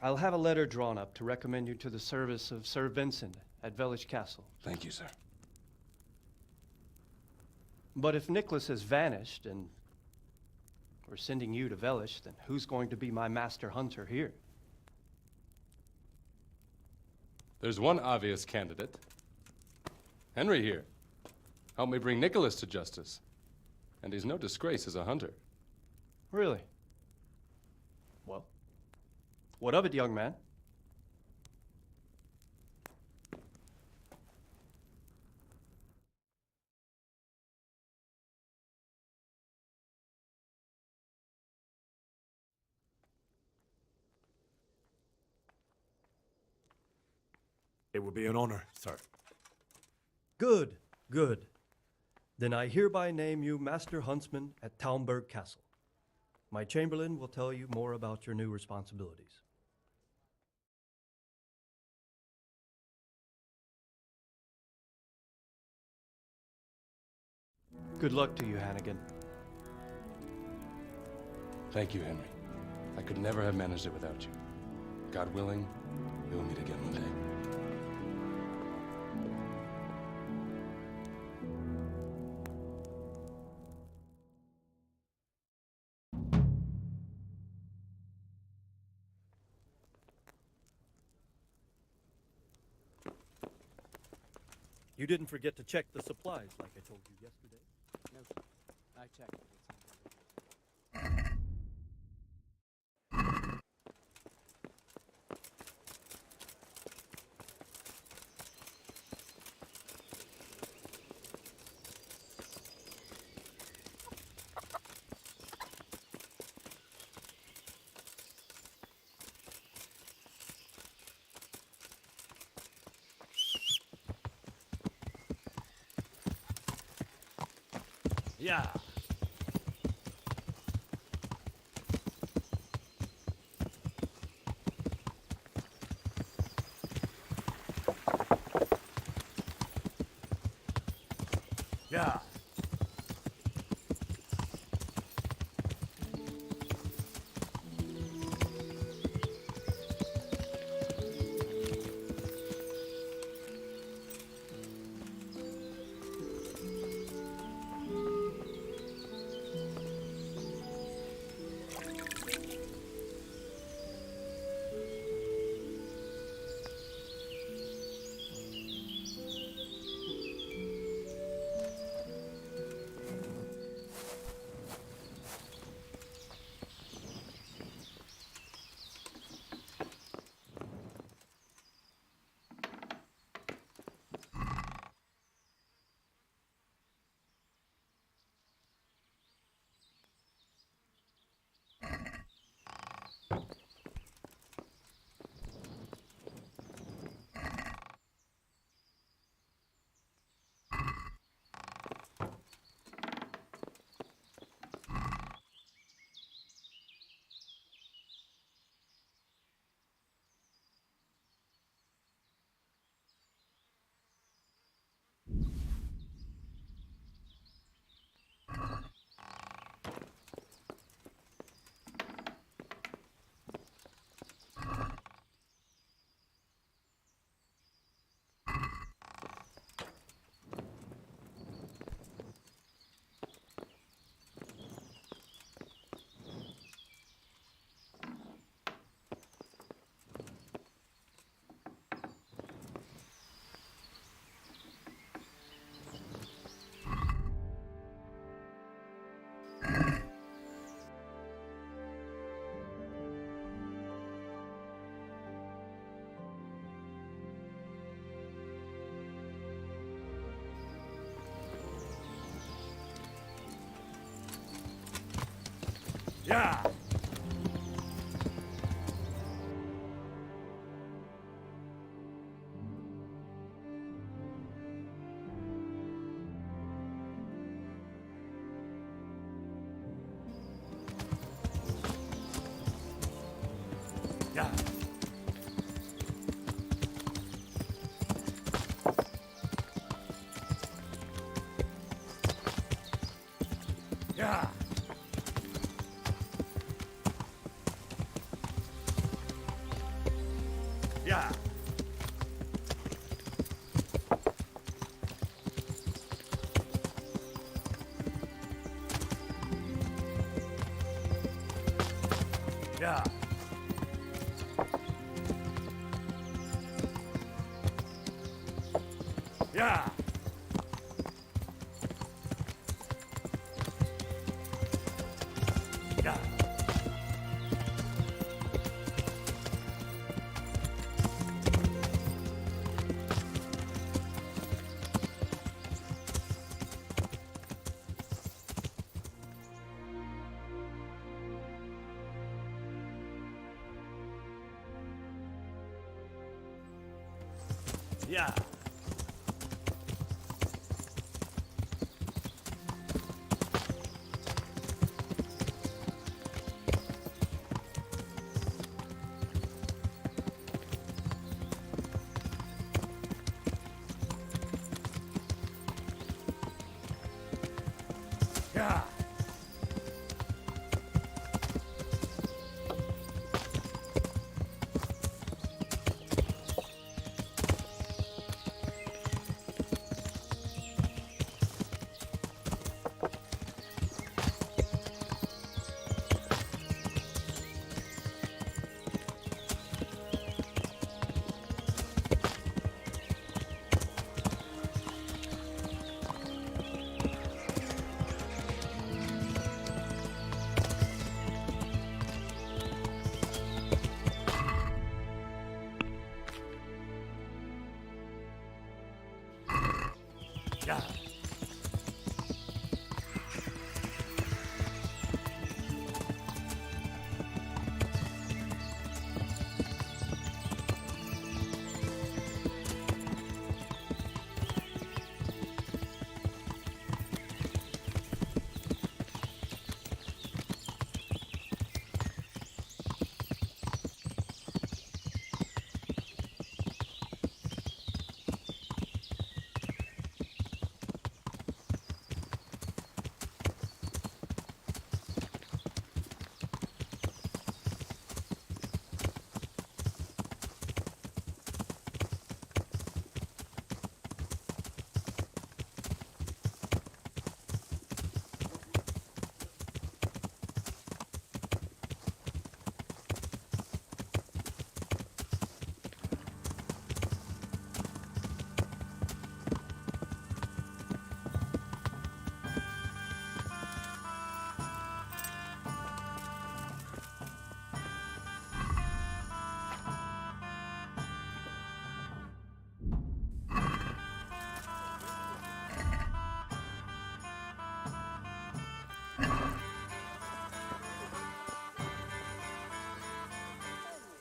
I'll have a letter drawn up to recommend you to the service of Sir Vincent at Vellish Castle. Thank you, sir. But if Nicholas has vanished and we're sending you to Vellish, then who's going to be my master hunter here? There's one obvious candidate. Henry here. Help me bring Nicholas to justice. And he's no disgrace as a hunter. Really? Well, what of it, young man? It would be an honor, sir. Good, good. Then I hereby name you Master Huntsman at Talmberg Castle. My chamberlain will tell you more about your new responsibilities. Good luck to you, Hannigan. Thank you, Henry. I could never have managed it without you. God willing, we will meet again one day. You didn't forget to check the supplies like I told you yesterday? No, sir. I checked. Yeah. Yeah. Yeah. Yeah. Yeah. Yeah. Yeah. Yeah. Yeah. Yeah. Yeah. Yeah.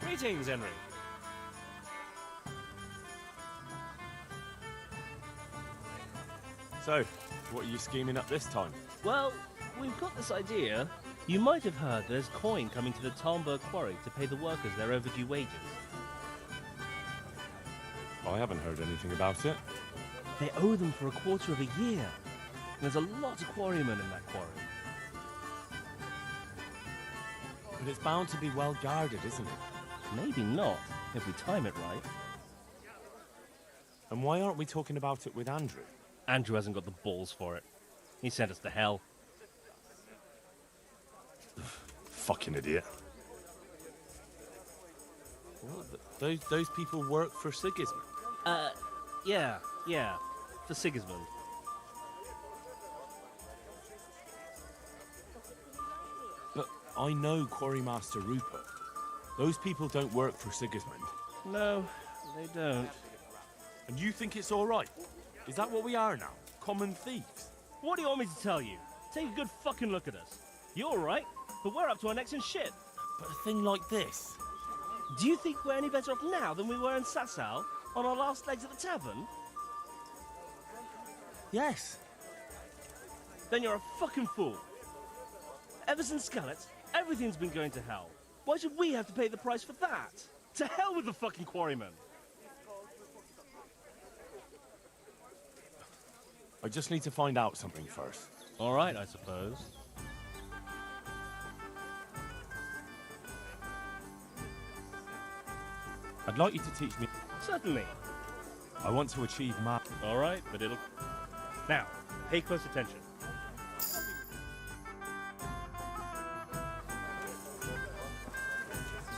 Greetings, Henry. So, what are you scheming up this time? Well, we've got this idea. You might have heard there's coin coming to the Talmberg quarry to pay the workers their overdue wages. I haven't heard anything about it. They owe them for a quarter of a year. There's a lot of quarrymen in that quarry. But it's bound to be well guarded, isn't it? Maybe not, if we time it right. And why aren't we talking about it with Andrew? Andrew hasn't got the balls for it. He sent us to hell. Fucking idiot. Well, those people work for Sigismund. Yeah, for Sigismund. But I know Quarrymaster Rupert. Those people don't work for Sigismund. No, they don't. And you think it's all right? Is that what we are now? Common thieves? What do you want me to tell you? Take a good fucking look at us. You're all right, but we're up to our necks in shit. But a thing like this... Do you think we're any better off now than we were in Sasau, on our last legs at the tavern? Yes. Then you're a fucking fool. Ever since Skellets, everything's been going to hell. Why should we have to pay the price for that? To hell with the fucking quarrymen! I just need to find out something first. All right, I suppose. I'd like you to teach me. Certainly. I want to achieve All right, but it'll... Now, pay close attention.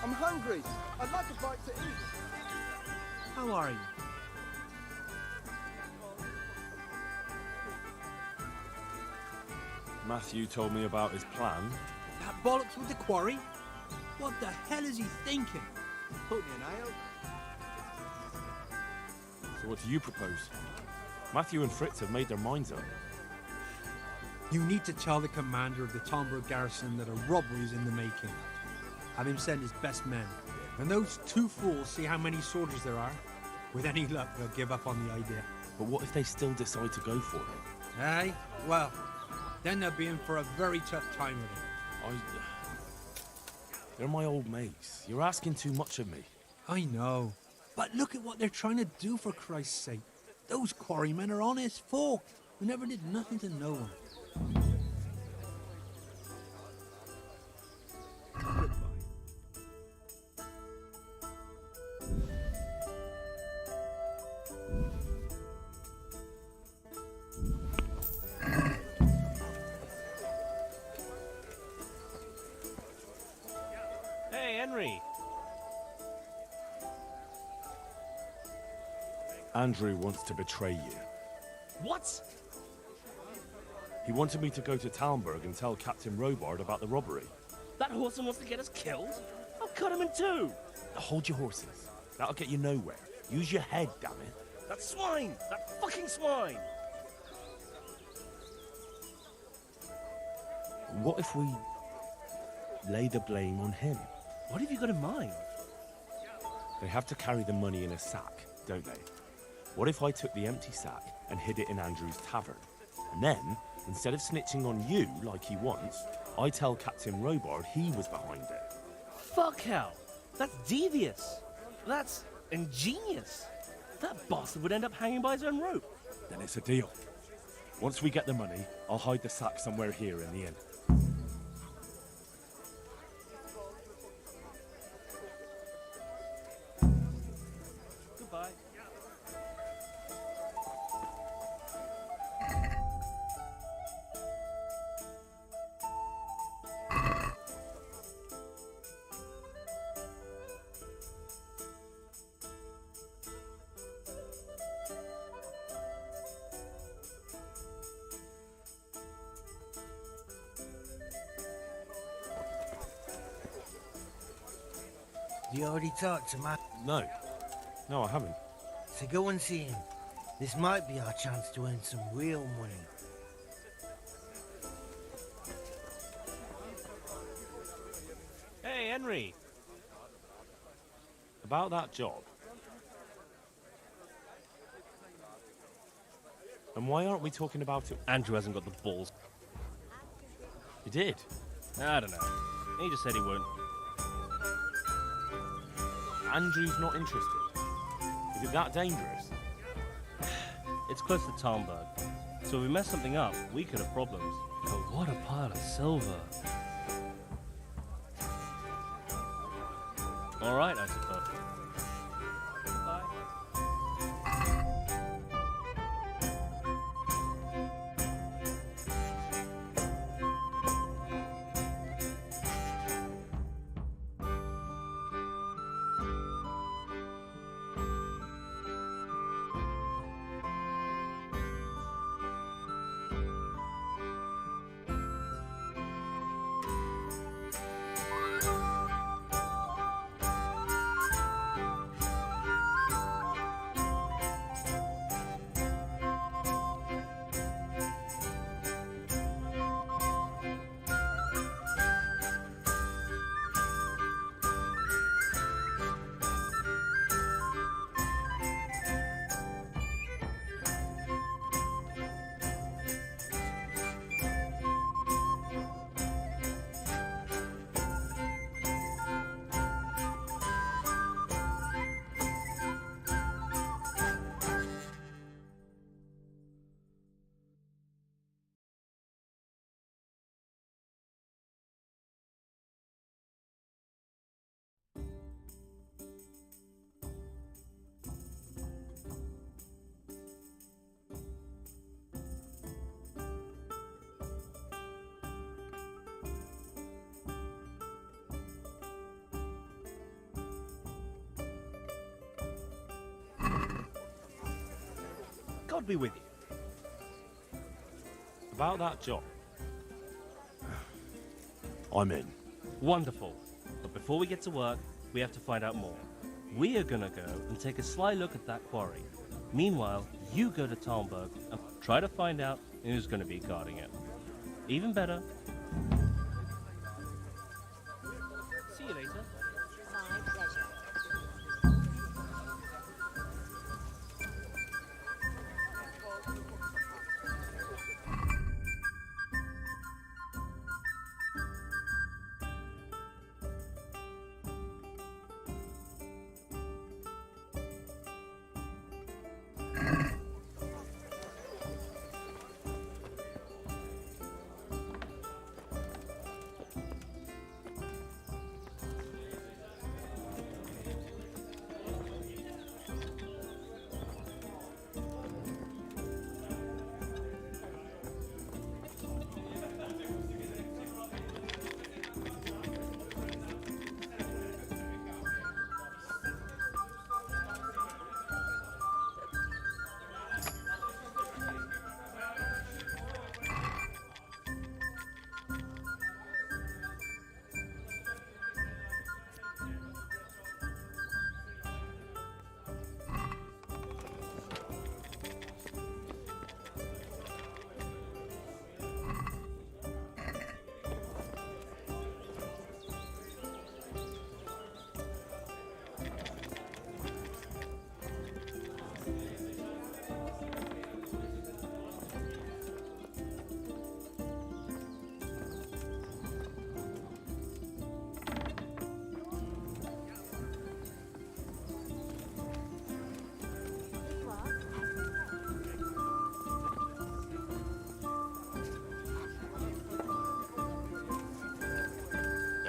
I'm hungry. I'd like a bite to eat. How are you? Matthew told me about his plan. That bollocks with the quarry? What the hell is he thinking? Put me an ale. So what do you propose? Matthew and Fritz have made their minds up. You need to tell the commander of the Talmberg garrison that a robbery is in the making. Have him send his best men. When those two fools see how many soldiers there are, with any luck they'll give up on the idea. But what if they still decide to go for it? Aye? Well, then they'll be in for a very tough time with it. They're my old mates. You're asking too much of me. I know. But look at what they're trying to do, for Christ's sake. Those quarrymen are honest folk who never did nothing to no one. Hey, Henry. Andrew wants to betray you. What? He wanted me to go to Talmberg and tell Captain Robard about the robbery. That horseman wants to get us killed? I'll cut him in two. Hold your horses. That'll get you nowhere. Use your head, damn it. That swine! That fucking swine! What if we lay the blame on him? What have you got in mind? They have to carry the money in a sack, don't they? What if I took the empty sack and hid it in Andrew's tavern? And then, instead of snitching on you like he wants, I tell Captain Robard he was behind it. Fuck hell! That's devious! That's ingenious! That bastard would end up hanging by his own rope. Then it's a deal. Once we get the money, I'll hide the sack somewhere here in the inn. Goodbye. You already talked to Matt? No. No, I haven't. So go and see him. This might be our chance to earn some real money. Hey, Henry. About that job. And why aren't we talking about it? Andrew hasn't got the balls. He did? I don't know. He just said he won't. Andrew's not interested. Is it that dangerous? It's close to Talmberg, so if we mess something up, we could have problems. But what a pile of silver. All right, I suppose. God be with you. About that job. I'm in. Wonderful. But before we get to work, we have to find out more. We are gonna go and take a sly look at that quarry. Meanwhile, you go to Talmberg and try to find out who's gonna be guarding it. Even better. See you later. My pleasure.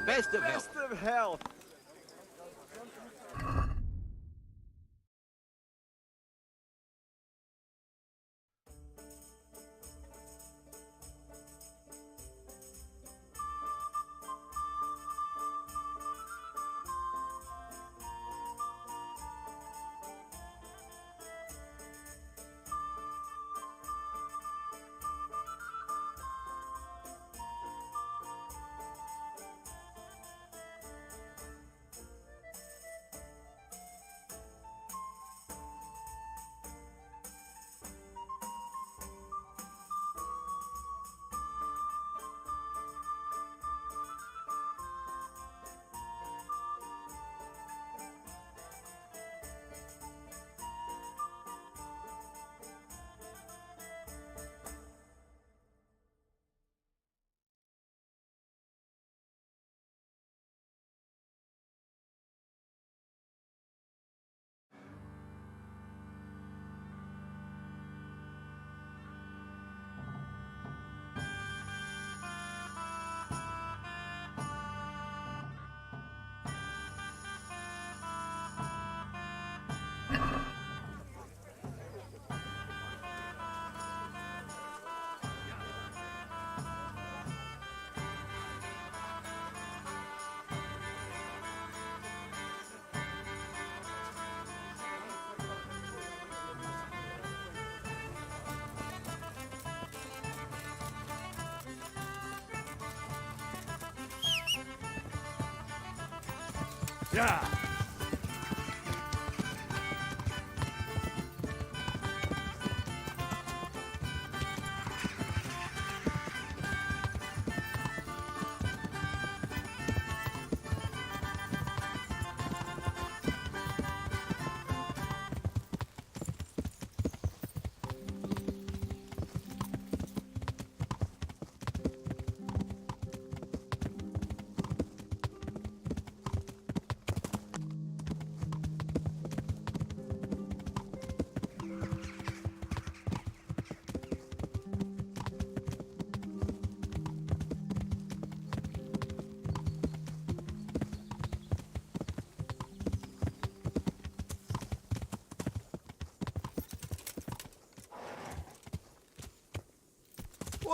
Best of health. Best of health. Yeah.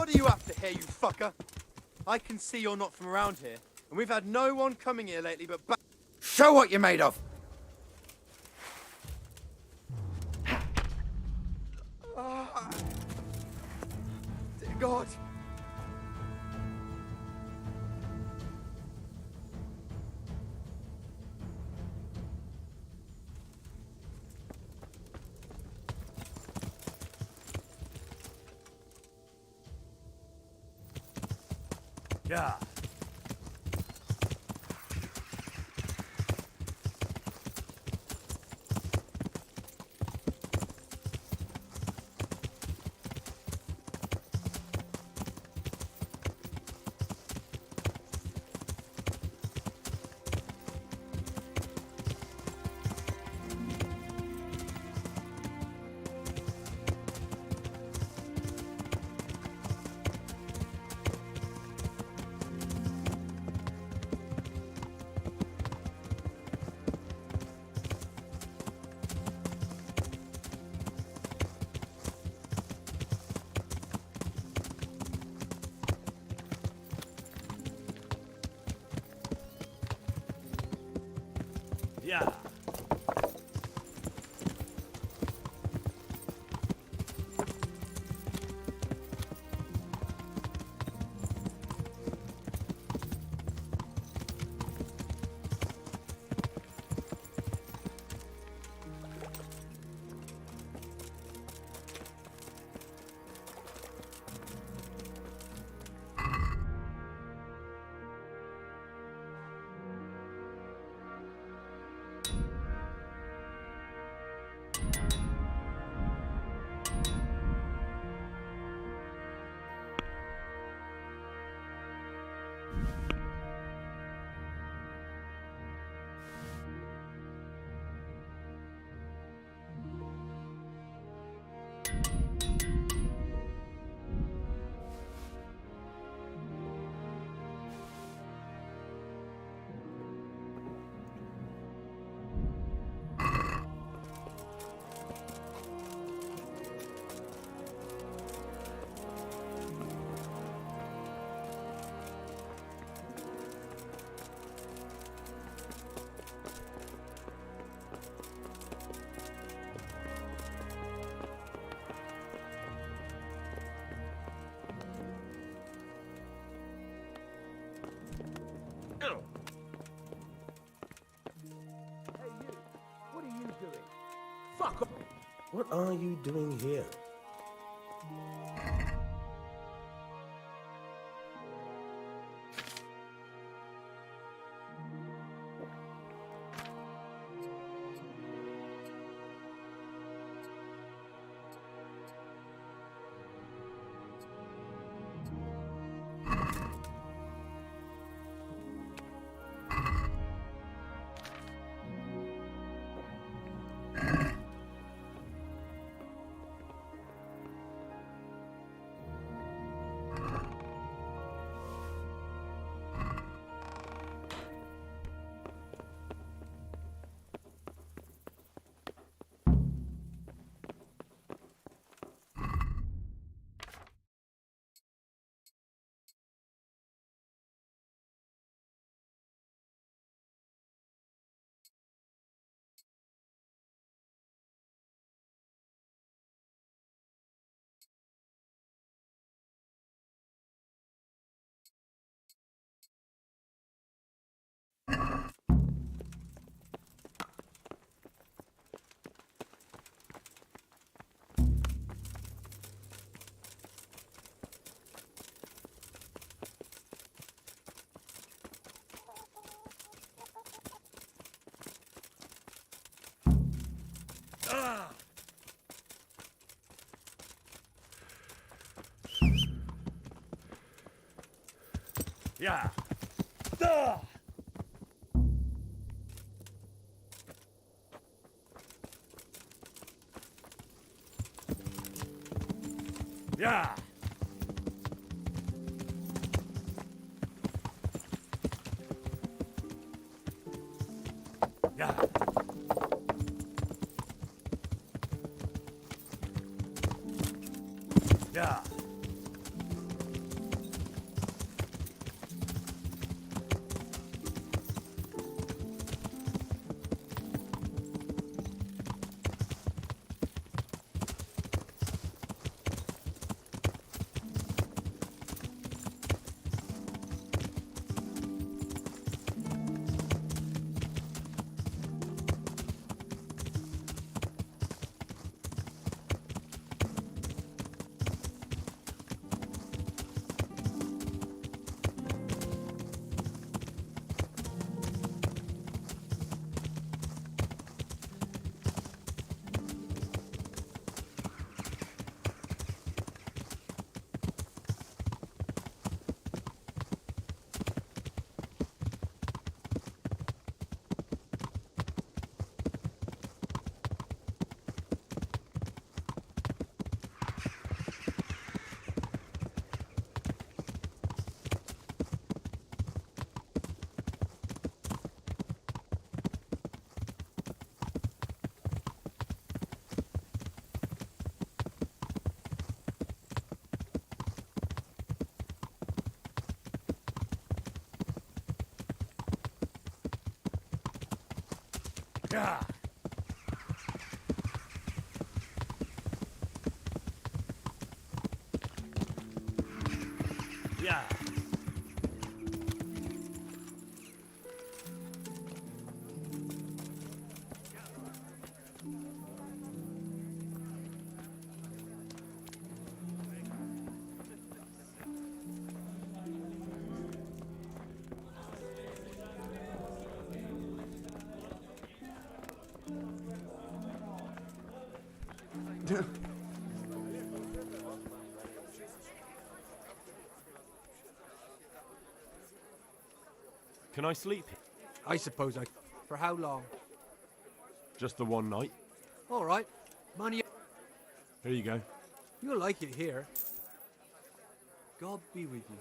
What are you after here, you fucker? I can see you're not from around here, and we've had no one coming here lately but Show what you're made of! God! Yeah. Yeah. Hey, you. What are you doing? Fuck off. What are you doing here? Yeah. Duh! Yeah. Yeah. Yeah. Yeah. Yeah. Can I sleep here? I suppose I... For how long? Just the one night. All right. Money... Here you go. You'll like it here. God be with you.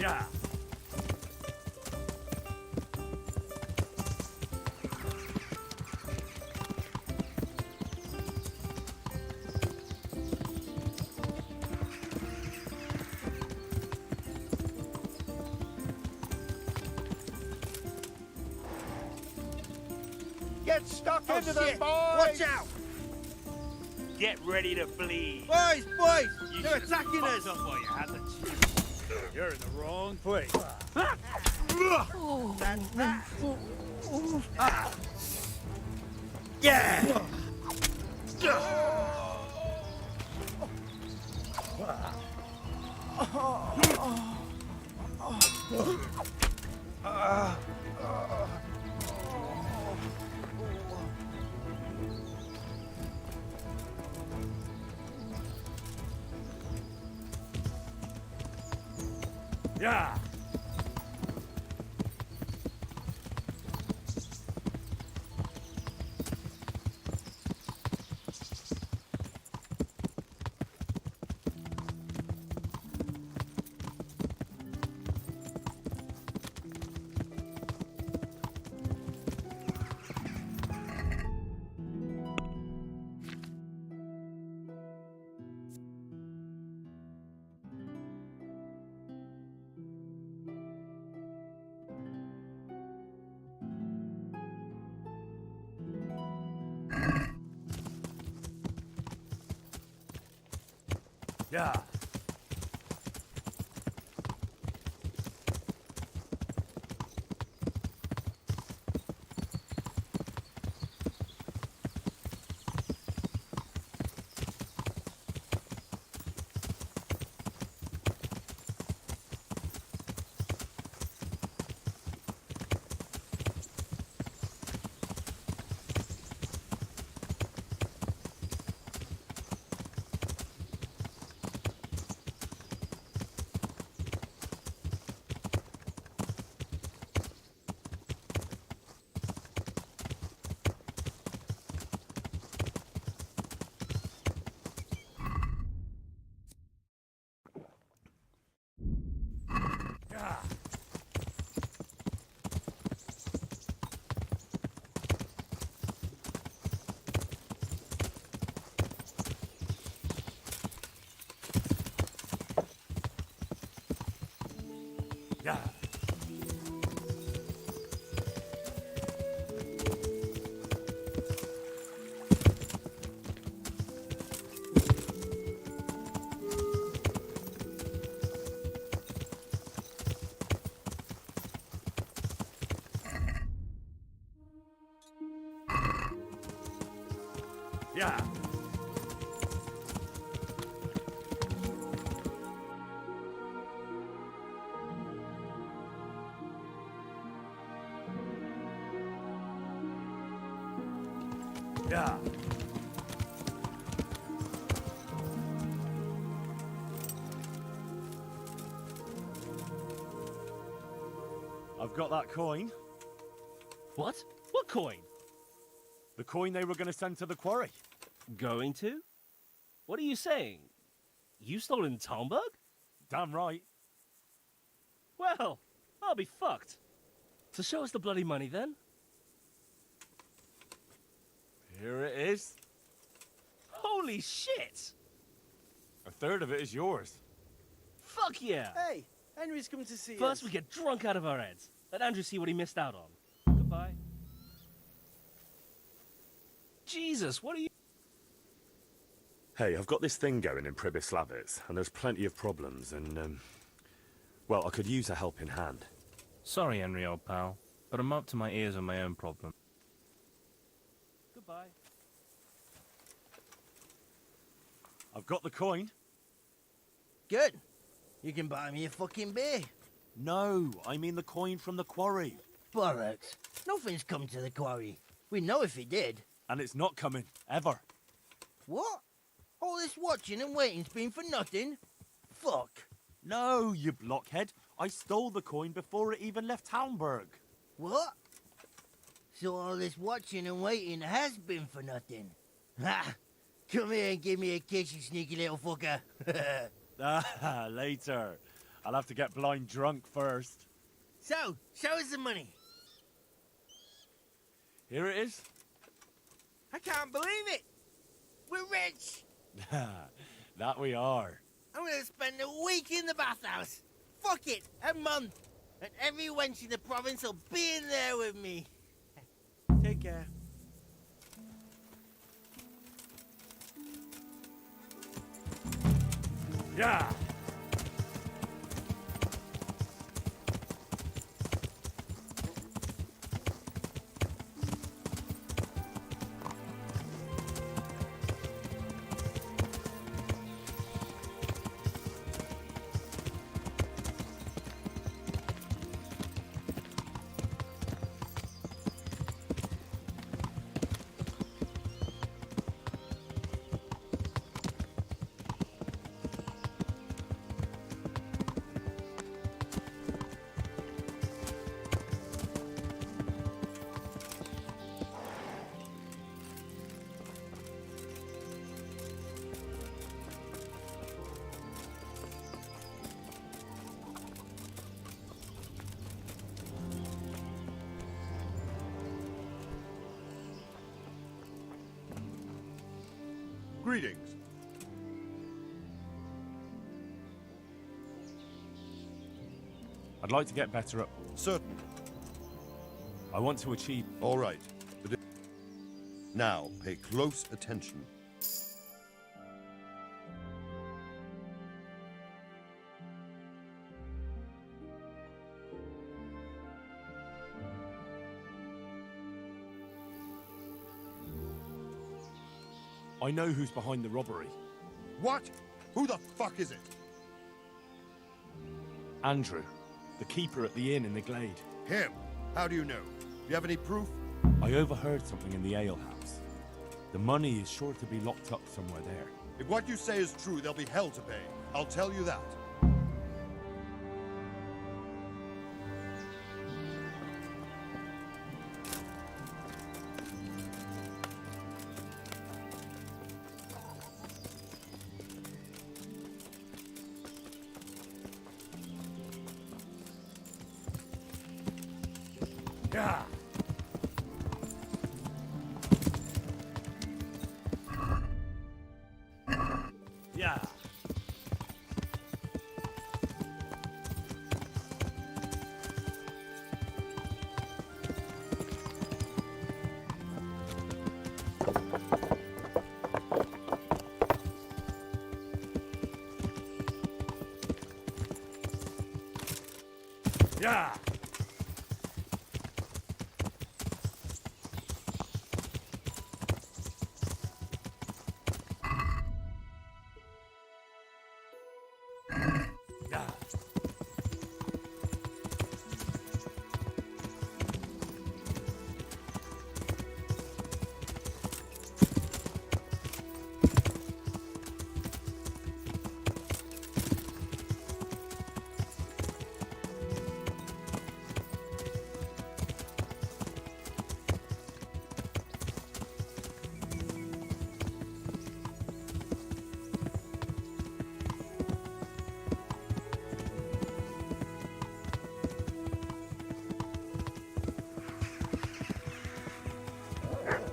Yeah. Get stuck into them, shit. boys! Watch out! Get ready to bleed. Boys, boys! You They're should attacking fucked us! up while you had the chance. You're in the wrong place. That's that. Yeah! Yeah! Yeah. Yeah. Yeah. Yeah. Yeah. I've got that coin. What? What coin? The coin they were going to send to the quarry. Going to? What are you saying? You stole in Talmberg? Damn right. Well, I'll be fucked. So show us the bloody money then. Here it is. Holy shit! A third of it is yours. Fuck yeah! Hey, Henry's coming to see us. First we get drunk out of our heads. Let Andrew see what he missed out on. Goodbye. Jesus, what are you... Hey, I've got this thing going in Pribyslavitz, and there's plenty of problems, and, well, I could use a helping hand. Sorry, Henry, old pal, but I'm up to my ears on my own problem. Goodbye. I've got the coin. Good. You can buy me a fucking beer. No, I mean the coin from the quarry. Bollocks. Nothing's come to the quarry. We know if it did. And it's not coming, ever. What? All this watching and waiting's been for nothing? Fuck. No, you blockhead. I stole the coin before it even left Talmberg. What? So all this watching and waiting has been for nothing? Ha! Come here and give me a kiss, you sneaky little fucker. Ah, later. I'll have to get blind drunk first. So, show us the money. Here it is. I can't believe it. We're rich. That we are. I'm gonna spend a week in the bathhouse. Fuck it, a month. And every wench in the province will be in there with me. Take care. Yeah. Greetings. I'd like to get better at... Certain. I want to achieve... All right. Now, pay close attention. I know who's behind the robbery. What? Who the fuck is it? Andrew, the keeper at the inn in the glade. Him? How do you know? Do you have any proof? I overheard something in the alehouse. The money is sure to be locked up somewhere there. If what you say is true, there'll be hell to pay. I'll tell you that. Yeah. Yeah. Yeah.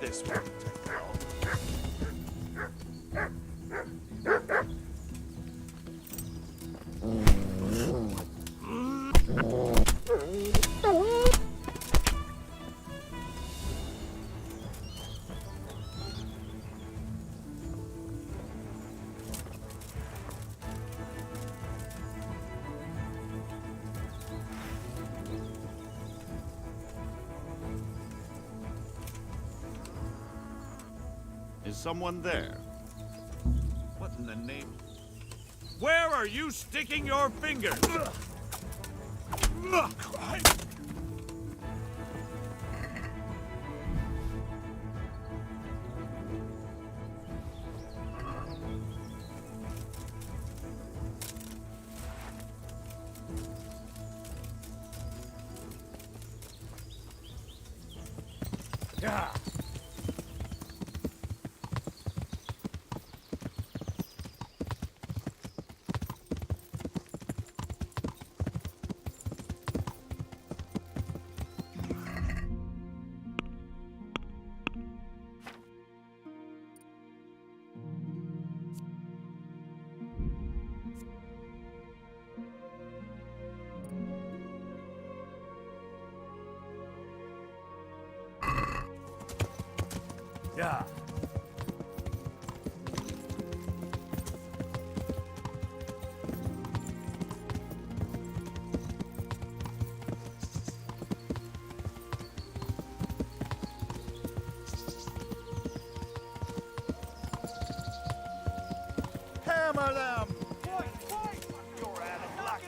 This won't take long. Is someone there? What in the name? Where are you sticking your fingers? Yeah. Yeah. Hammer them! You're out of luck,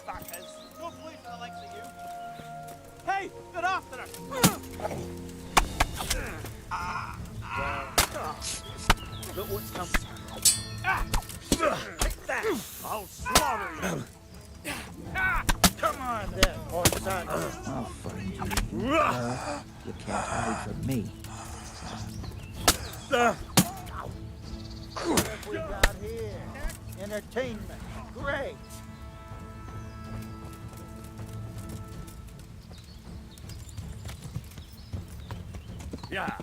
fuckers. No police for the likes of you. Hey, get after her! Look what's coming. Take that! I'll slaughter you! Come on there, poor son. I'll find you. You can't hide from me. What have we got here? Entertainment. Great. Yeah.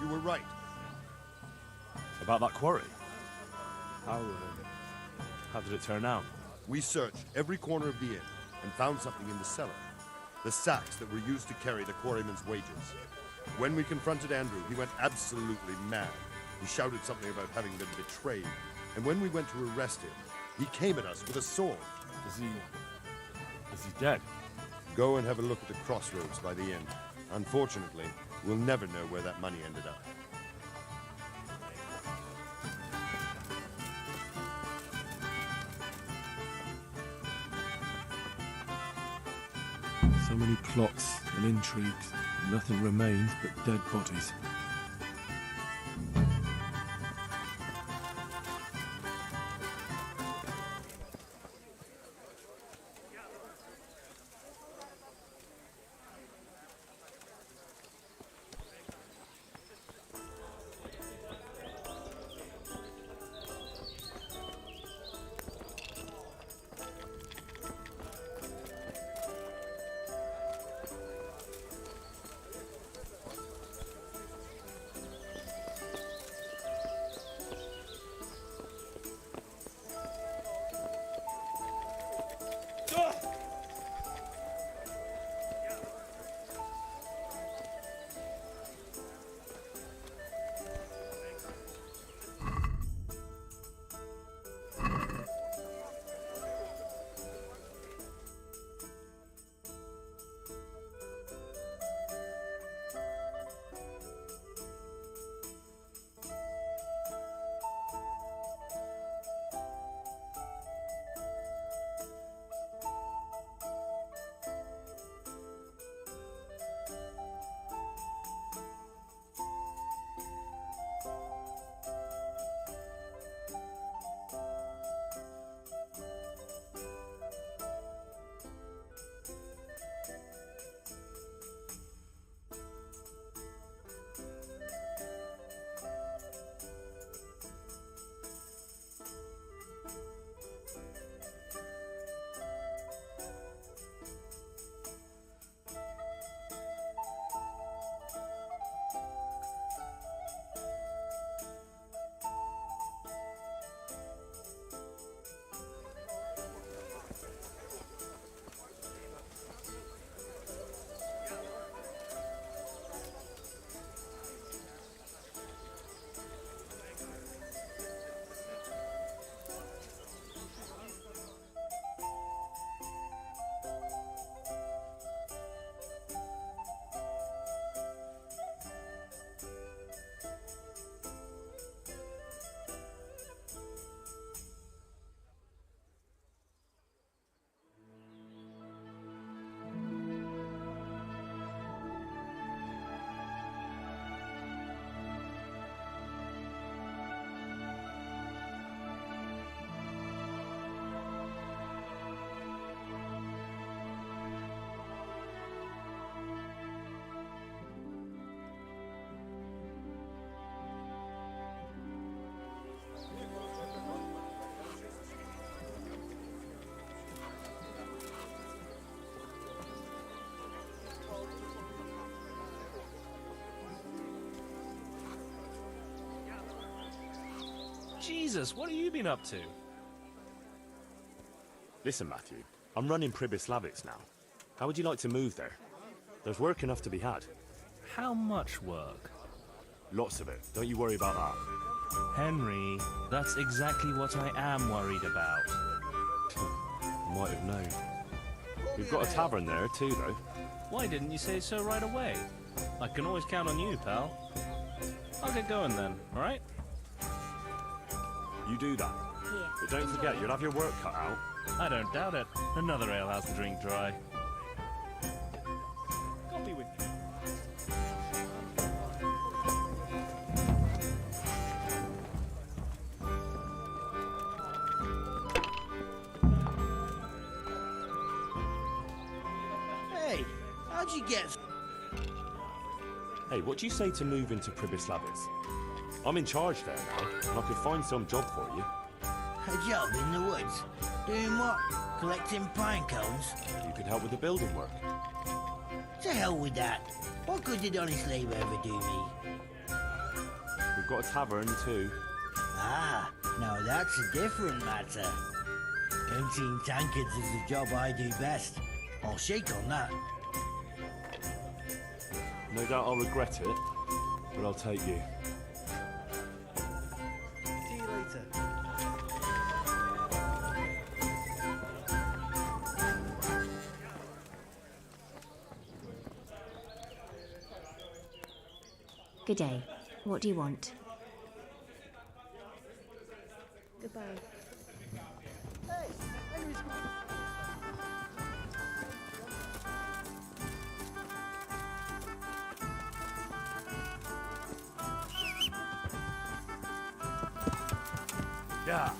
You were right. About that quarry? How did it turn out? We searched every corner of the inn and found something in the cellar. The sacks that were used to carry the quarryman's wages. When we confronted Andrew, he went absolutely mad. He shouted something about having been betrayed. And when we went to arrest him, he came at us with a sword. Is he dead? Go and have a look at the crossroads by the inn. Unfortunately, we'll never know where that money ended up. So many plots and intrigues. Nothing remains but dead bodies. Jesus, what have you been up to? Listen, Matthew, I'm running Pribyslavitz now. How would you like to move there? There's work enough to be had. How much work? Lots of it. Don't you worry about that. Henry, that's exactly what I am worried about. Might have known. We've got a tavern there too, though. Why didn't you say so right away? I can always count on you, pal. I'll get going then, alright? You do that. But don't forget, you'll have your work cut out. I don't doubt it. Another alehouse to drink dry. I'll be with you. Hey, how'd you get... Hey, what do you say to move into Pribyslavitz? I'm in charge there now, and I could find some job for you. A job in the woods? Doing what? Collecting pine cones? You could help with the building work. To hell with that. What good did honest labour ever do me? I've got a tavern too. Ah, now that's a different matter. Emptying tankards is the job I do best. I'll shake on that. No doubt I'll regret it, but I'll take you. See you later. Good day. What do you want? Goodbye. Hey, Henry's... Yeah.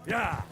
Yeah.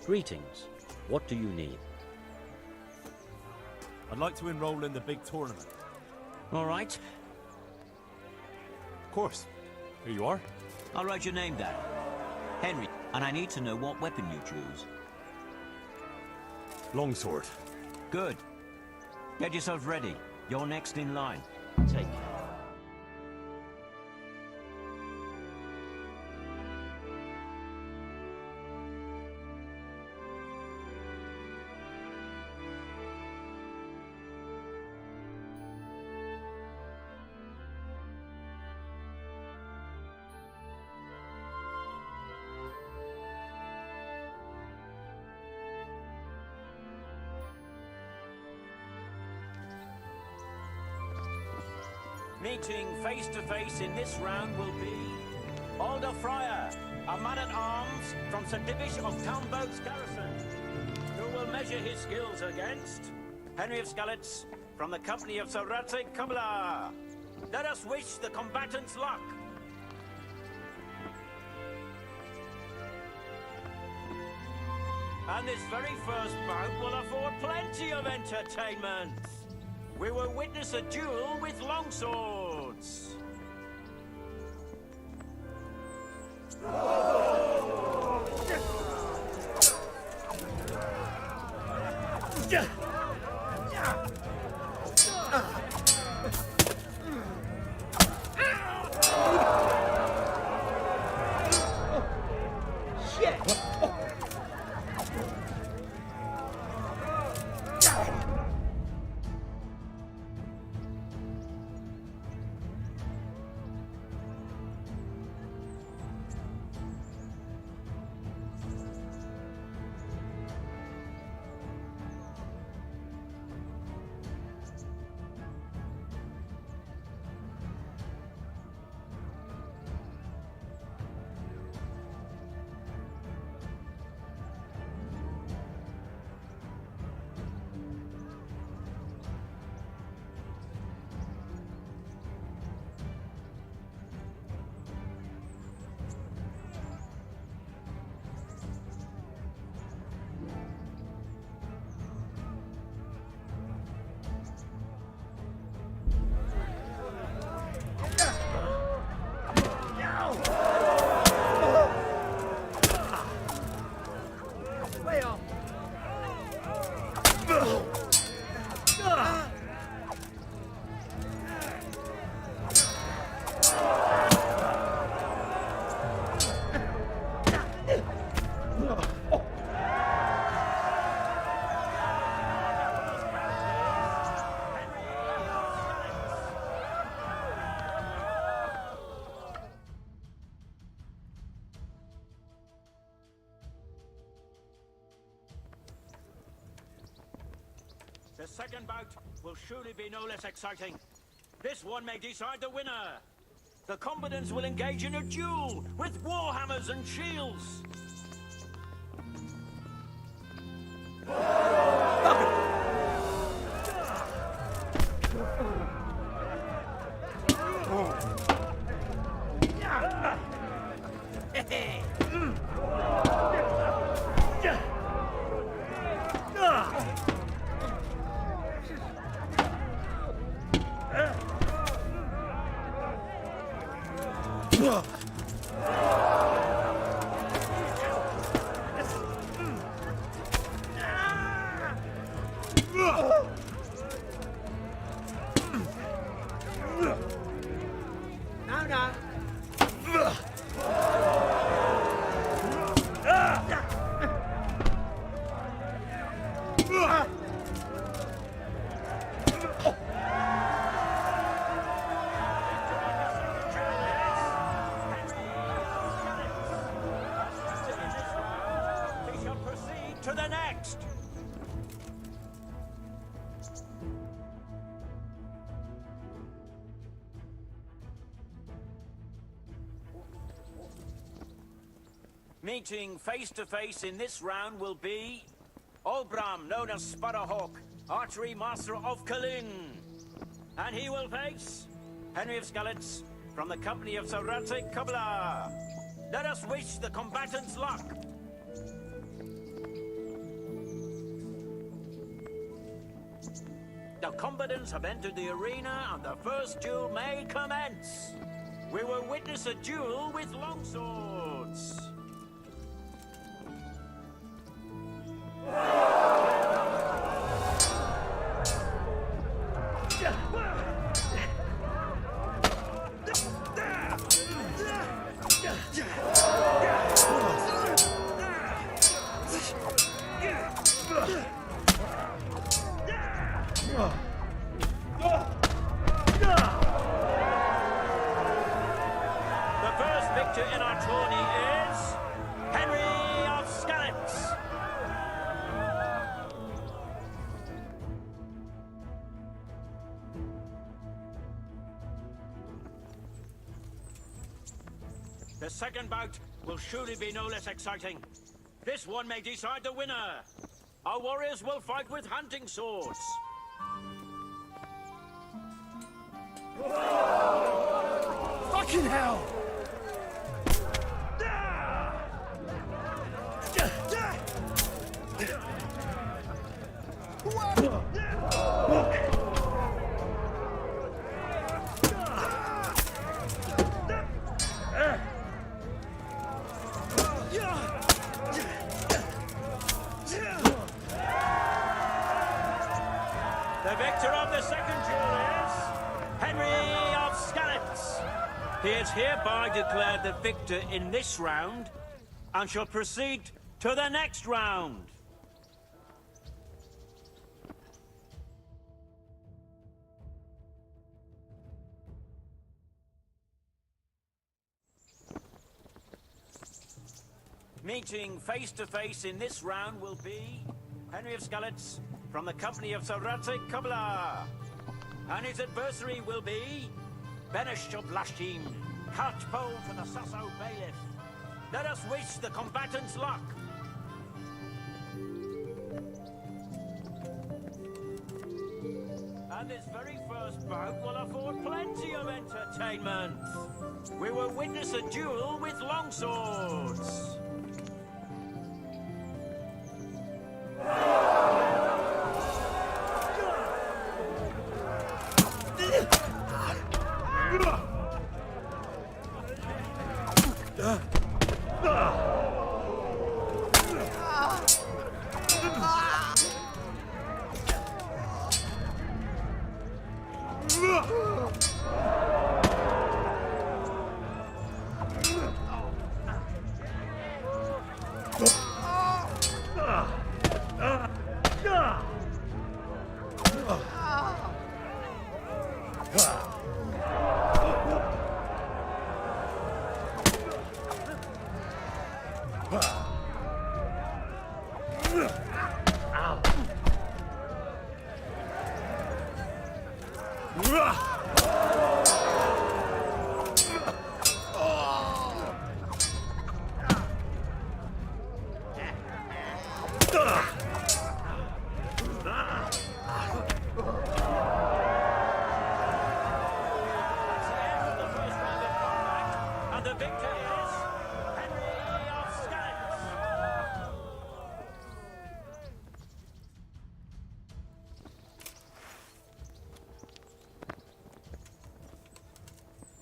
Greetings. What do you need? I'd like to enroll in the big tournament. All right. Of course. Here you are. I'll write your name down. Henry, and I need to know what weapon you choose. Longsword. Good. Get yourself ready. You're next in line. Take care. Meeting face to face in this round will be Alder Fryer, a man-at-arms from Sir Divish of Townburg's garrison, who will measure his skills against Henry of Skalitz from the company of Sir Radzig Kubla. Let us wish the combatants luck. And this very first bout will afford plenty of entertainment. We will witness a duel with longswords. The second bout will surely be no less exciting. This one may decide the winner. The combatants will engage in a duel with warhammers and shields. Meeting face to face in this round will be Olbram, known as Sparrowhawk, archery master of Kalin. And he will face Henry of Skalitz from the company of Sir Radzig Kubla. Let us wish the combatants luck. the combatants have entered the arena and the first duel may commence. We will witness a duel with longswords. The first victor in our tourney is Henry of Skalitz. The second bout will surely be no less exciting. This one may decide the winner. Our warriors will fight with hunting swords. Fucking hell! The victor of the second duel is Henry of Skalitz. He is hereby declared the victor in this round and shall proceed to the next round. Meeting face to face in this round will be Henry of Skalitz from the company of Sir Radzik Kubla. And his adversary will be Benish of Lashim, catchpole for the Sasso bailiff. Let us wish the combatants luck. And this very first bout will afford plenty of entertainment. We will witness a duel with longswords.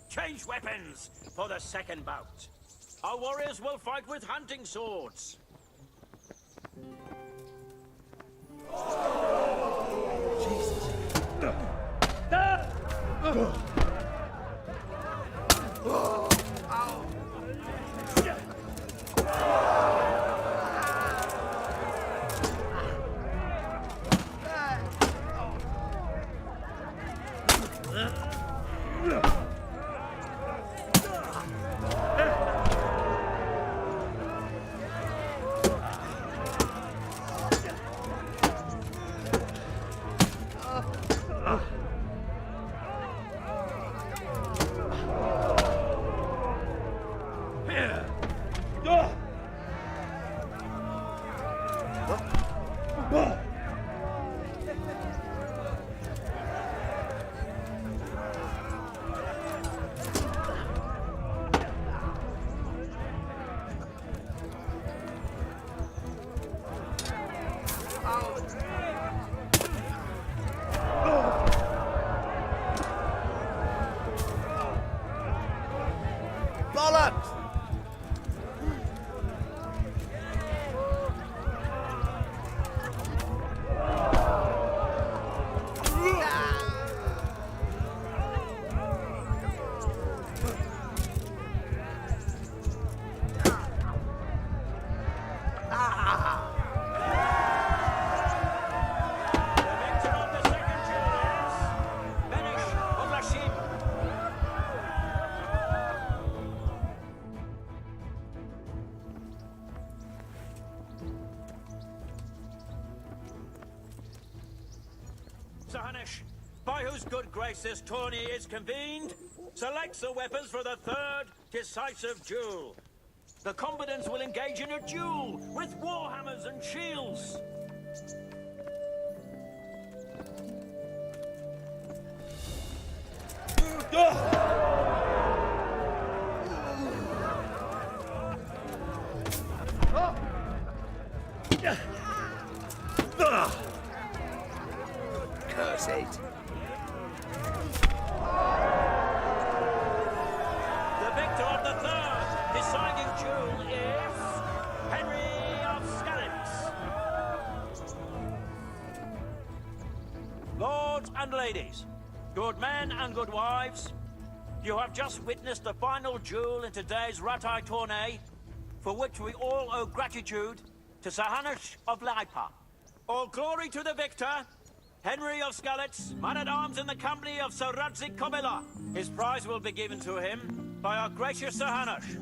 Change weapons for the second bout. Our warriors will fight with hunting swords. Sahanish, by whose good grace this tourney is convened, selects the weapons for the third decisive duel. The combatants will engage in a duel with warhammers and shields. Curse it. The victor of the third deciding duel is Henry of Skalitz. Lords and ladies, good men and good wives, you have just witnessed the final duel in today's Ratai tourney, for which we all owe gratitude to Sahanish of Laipa. All glory to the victor, Henry of Skalitz, man-at-arms in the company of Sir Radzik Kobila. His prize will be given to him by our gracious Sahanish.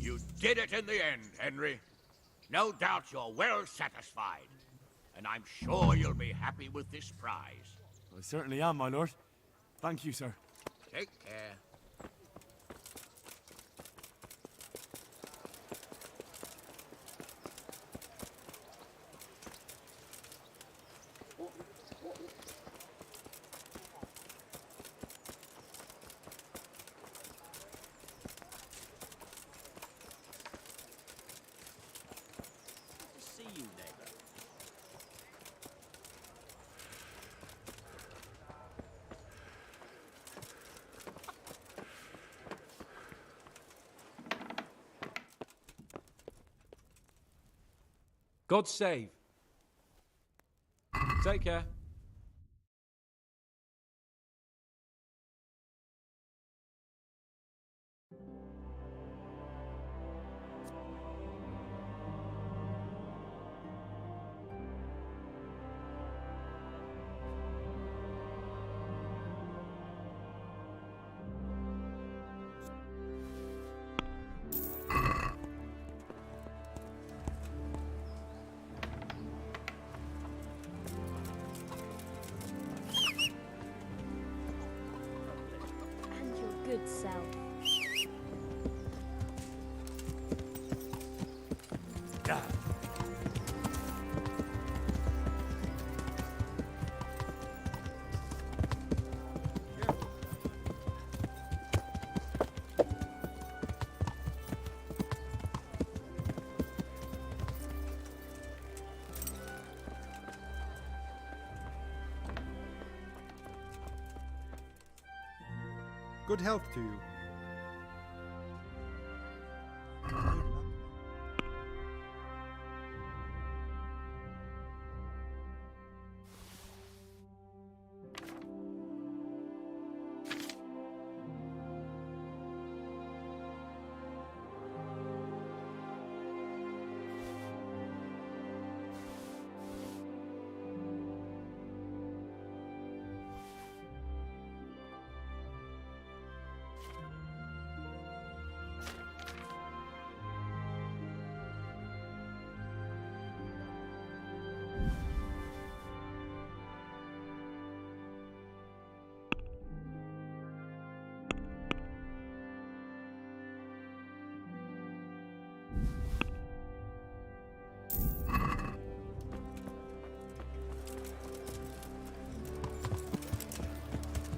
You did it in the end, Henry. No doubt you're well satisfied. And I'm sure you'll be happy with this prize. I certainly am, my lord. Thank you, sir. Take care. See you, neighbor. God save. Take care. And your good self. Good health to you.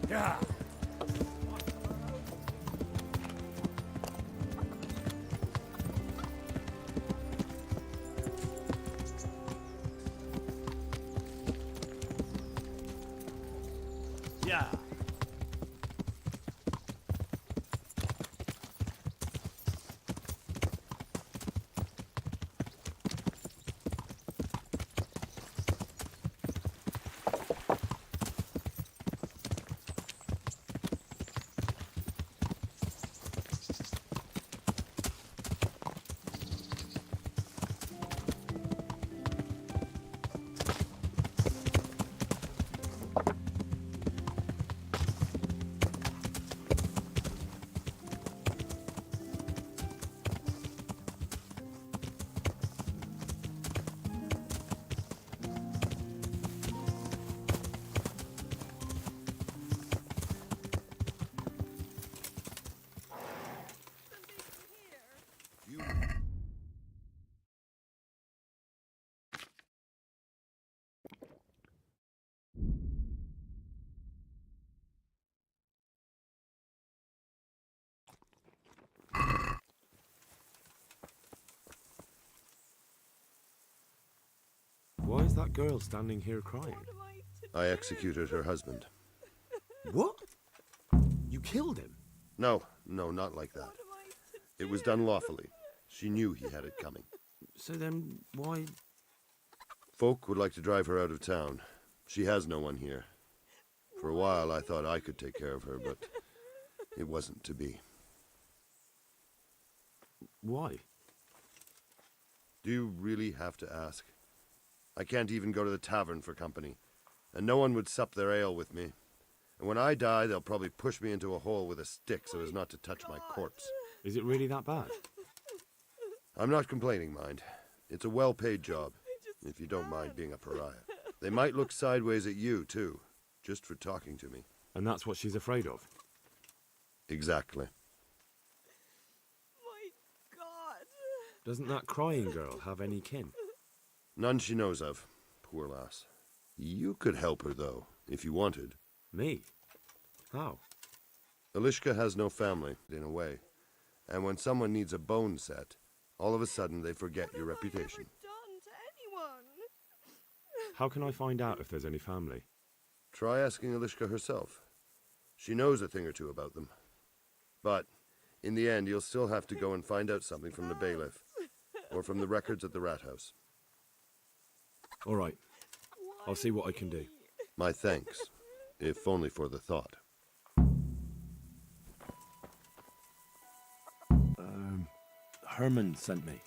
Yeah. Yeah. Why is that girl standing here crying? I executed her husband. What? You killed him? No, not like that. It was done lawfully. She knew he had it coming. So then, why... Folk would like to drive her out of town. She has no one here. For a while, I thought I could take care of her, but it wasn't to be. Why? Do you really have to ask? I can't even go to the tavern for company, and no one would sup their ale with me. And when I die, they'll probably push me into a hole with a stick so as not to touch my corpse. Is it really that bad? I'm not complaining, mind. It's a well-paid job, if you don't mind being a pariah. They might look sideways at you, too, just for talking to me. And that's what she's afraid of? Exactly. My God. Doesn't that crying girl have any kin? None she knows of. Poor lass. You could help her, though, if you wanted. Me? How? Elishka has no family, in a way. And when someone needs a bone set, all of a sudden they forget your reputation. How can I find out if there's any family? Try asking Elishka herself. She knows a thing or two about them. But, in the end, you'll still have to go and find out something from the bailiff, or from the records at the rat house. All right. I'll see what I can do. My thanks, if only for the thought. Herman sent me.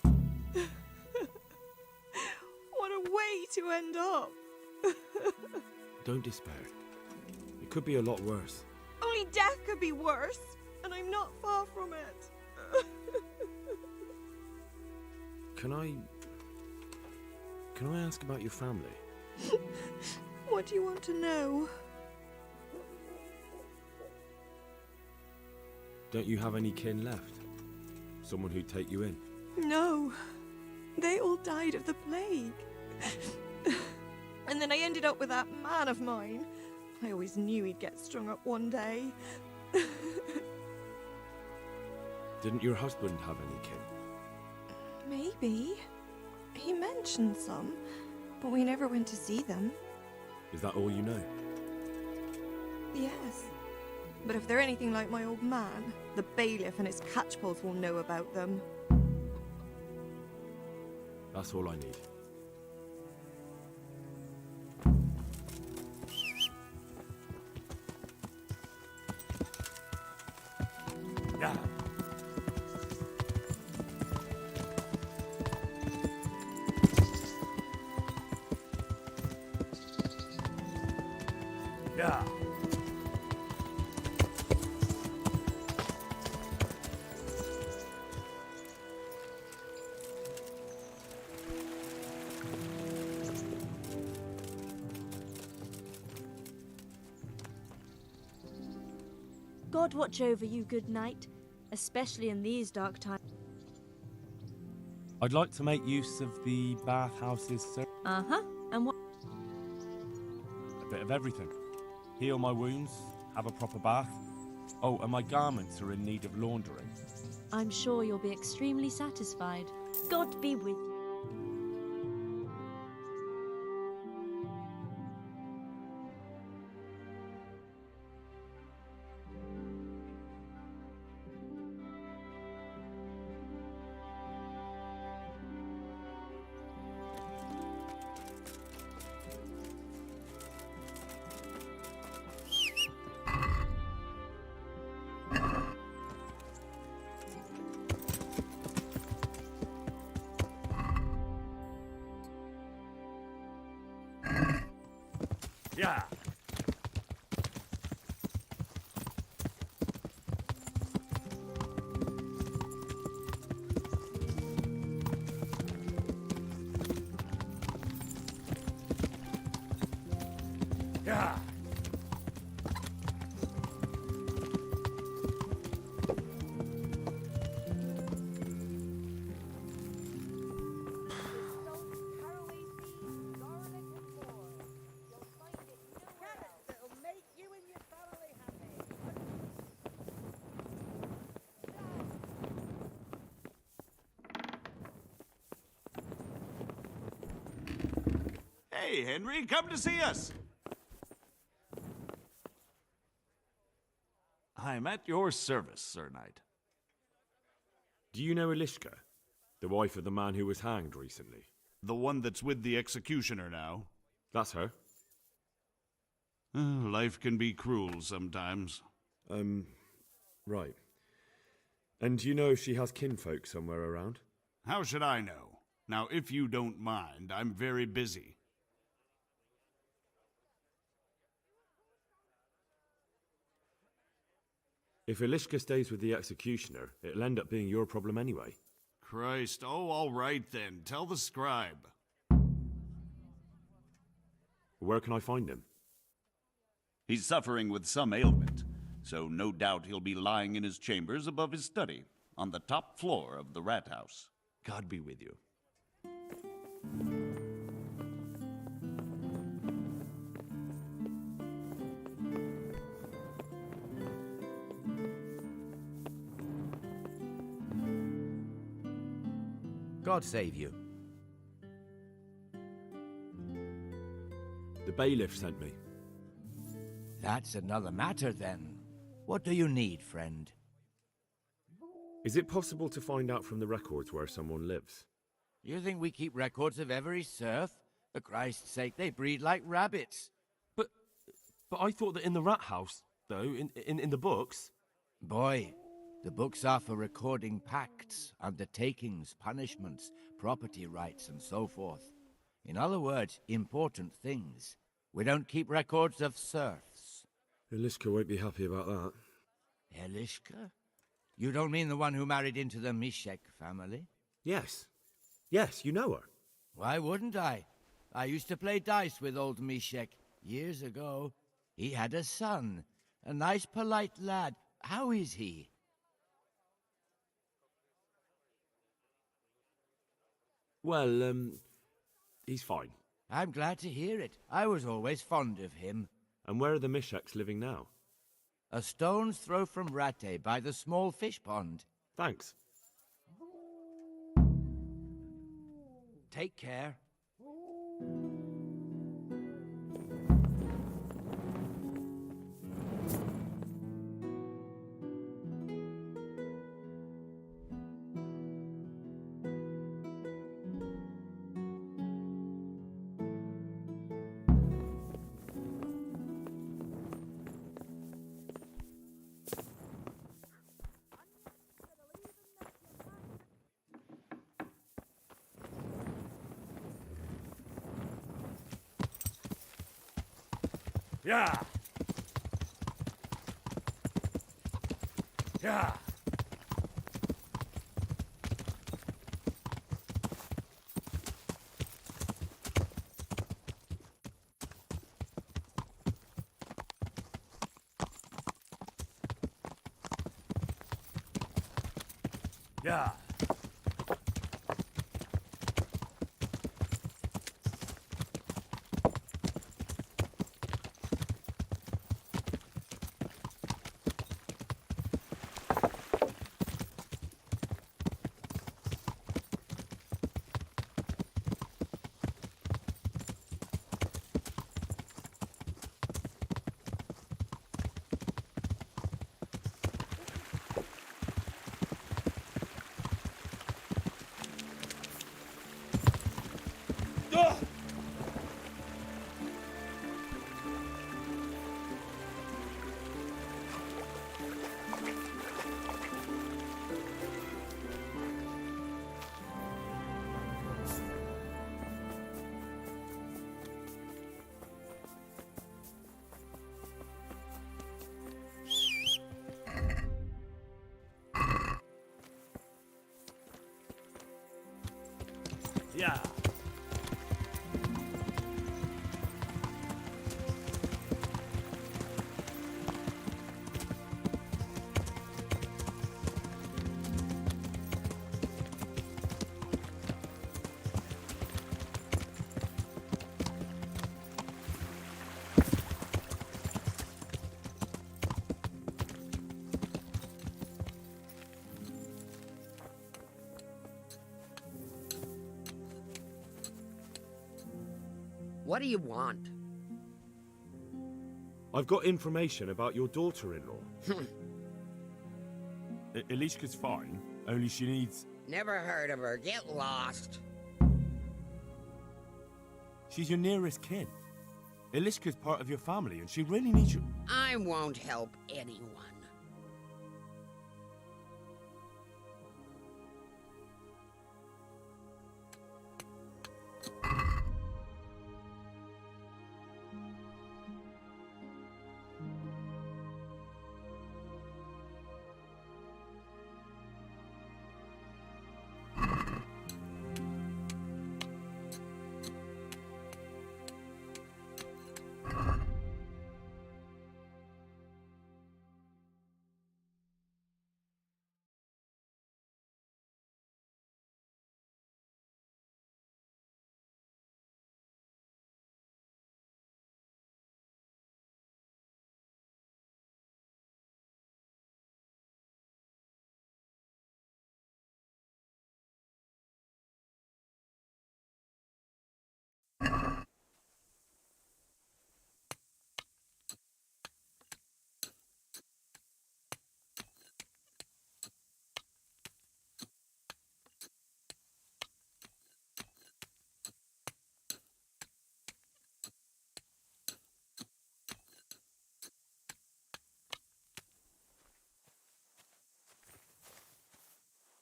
What a way to end up. Don't despair. It could be a lot worse. Only death could be worse, and I'm not far from it. Can I ask about your family? What do you want to know? Don't you have any kin left? Someone who'd take you in? No. They all died of the plague. And then I ended up with that man of mine. I always knew he'd get strung up one day. Didn't your husband have any kin? Maybe. He mentioned some, but we never went to see them. Is that all you know? Yes. But if they're anything like my old man, the bailiff and his catchpoles will know about them. That's all I need. Yeah. Yeah. God watch over you, good knight, especially in these dark times. I'd like to make use of the bathhouses, sir. Uh-huh. And what? A bit of everything. Heal my wounds, have a proper bath. Oh, and my garments are in need of laundering. I'm sure you'll be extremely satisfied. God be with you. Hey, Henry, come to see us. I'm at your service, Sir Knight. Do you know Elishka, the wife of the man who was hanged recently? The one that's with the executioner now. That's her. Life can be cruel sometimes. Right. And do you know if she has kinfolk somewhere around? How should I know? Now, if you don't mind, I'm very busy. If Elishka stays with the executioner, it'll end up being your problem anyway. Christ, oh, all right then. Tell the scribe. Where can I find him? He's suffering with some ailment, so no doubt he'll be lying in his chambers above his study, on the top floor of the rat house. God be with you. God save you. The bailiff sent me. That's another matter, then. What do you need, friend? Is it possible to find out from the records where someone lives? You think we keep records of every serf? For Christ's sake, they breed like rabbits. But I thought that in the rat house, though, in the books... Boy, the books are for recording pacts, undertakings, punishments, property rights, and so forth. In other words, important things. We don't keep records of serfs. Elishka won't be happy about that. Elishka? You don't mean the one who married into the Mishek family? Yes. Yes, you know her. Why wouldn't I? I used to play dice with old Mishek years ago. He had a son, a nice, polite lad. How is he? Well, he's fine. I'm glad to hear it. I was always fond of him. And where are the Misheks living now? A stone's throw from Ratte by the small fish pond. Thanks. Take care. Yeah. Yeah. Yeah. Yeah. What do you want? I've got information about your daughter-in-law. Elishka's fine, only she needs... Never heard of her. Get lost. She's your nearest kin. Elishka's part of your family, and she really needs you. I won't help anyone.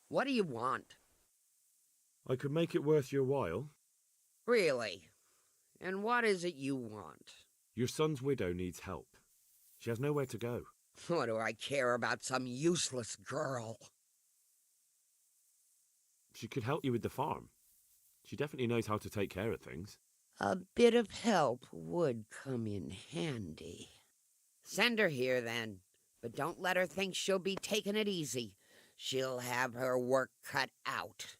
What do you want? I could make it worth your while. Really? And what is it you want? Your son's widow needs help. She has nowhere to go. What do I care about some useless girl? She could help you with the farm. She definitely knows how to take care of things. A bit of help would come in handy. Send her here, then. But don't let her think she'll be taking it easy. She'll have her work cut out.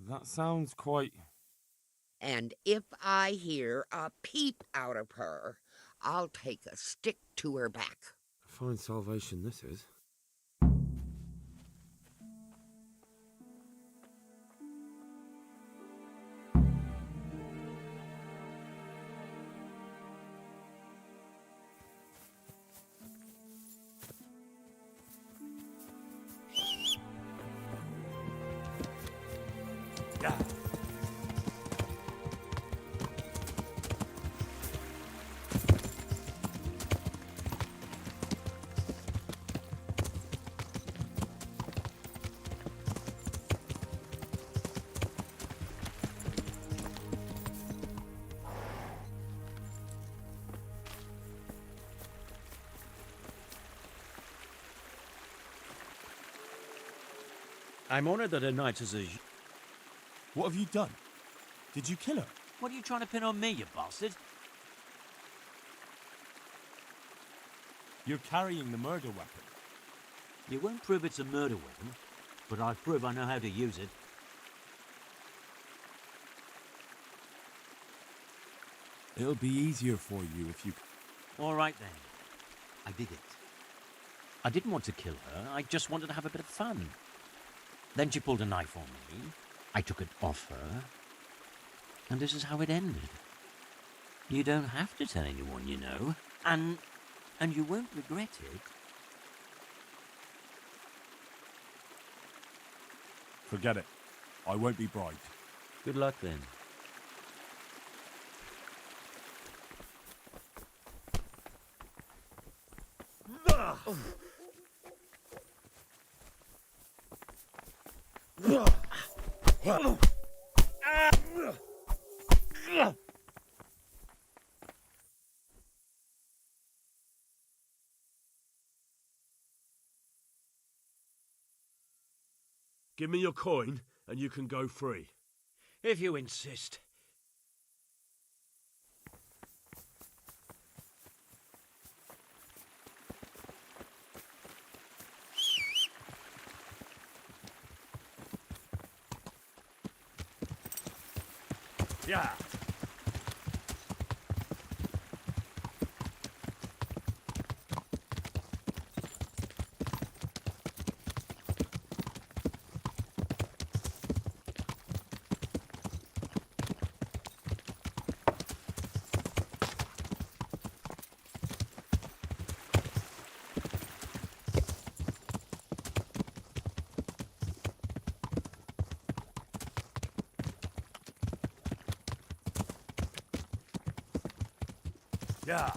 That sounds quite... And if I hear a peep out of her, I'll take a stick to her back. Fine salvation this is. I'm honored that a knight is a... What have you done? Did you kill her? What are you trying to pin on me, you bastard? You're carrying the murder weapon. You won't prove it's a murder weapon, but I'll prove I know how to use it. It'll be easier for you if you... All right, then. I did it. I didn't want to kill her. I just wanted to have a bit of fun. Then she pulled a knife on me. I took it off her. And this is how it ended. You don't have to tell anyone, you know. And you won't regret it. Forget it. I won't be bribed. Good luck, then. Give me your coin, and you can go free. If you insist. Yeah. Yeah.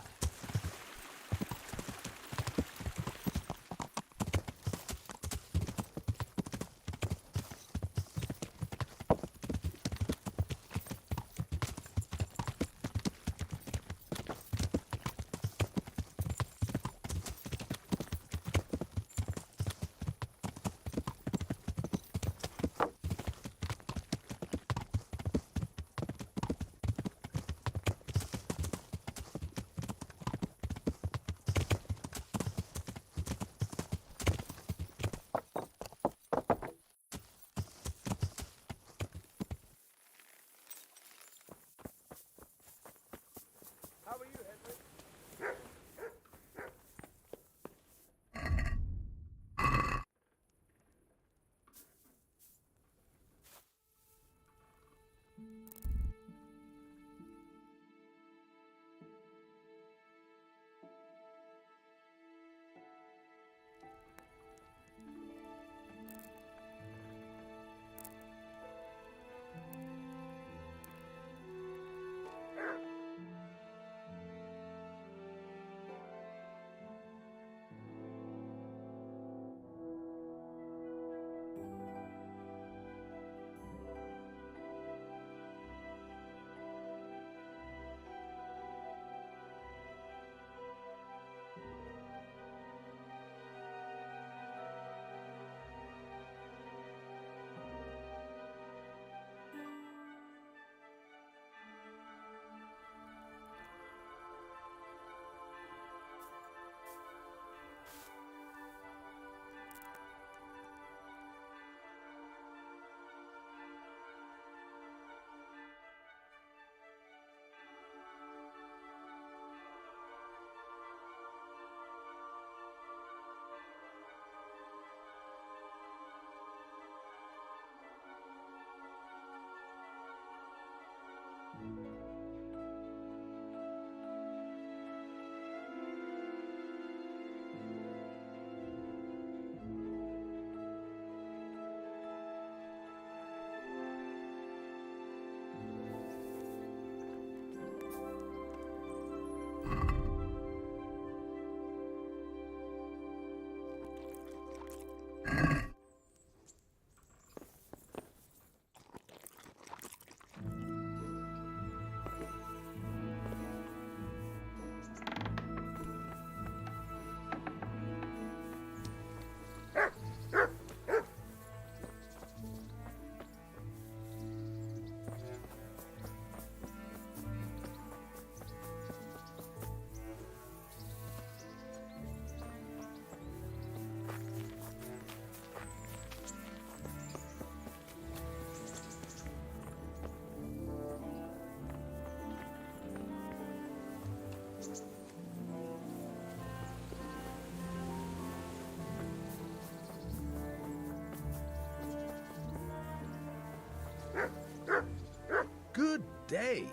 Good day.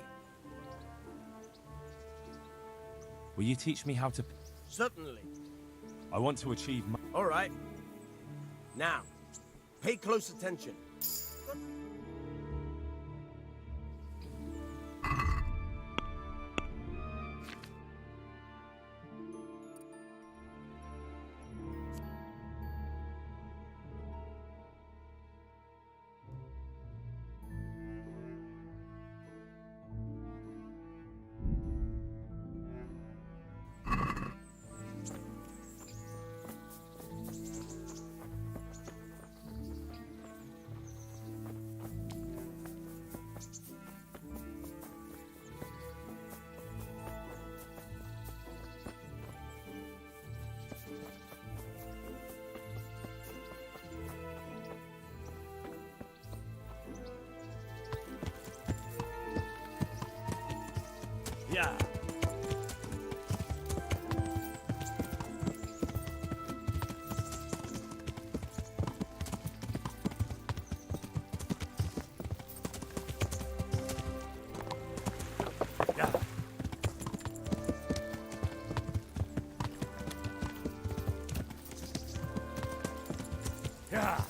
Will you teach me how to... Certainly. I want to achieve my... All right. Now, pay close attention. Yeah. Yeah.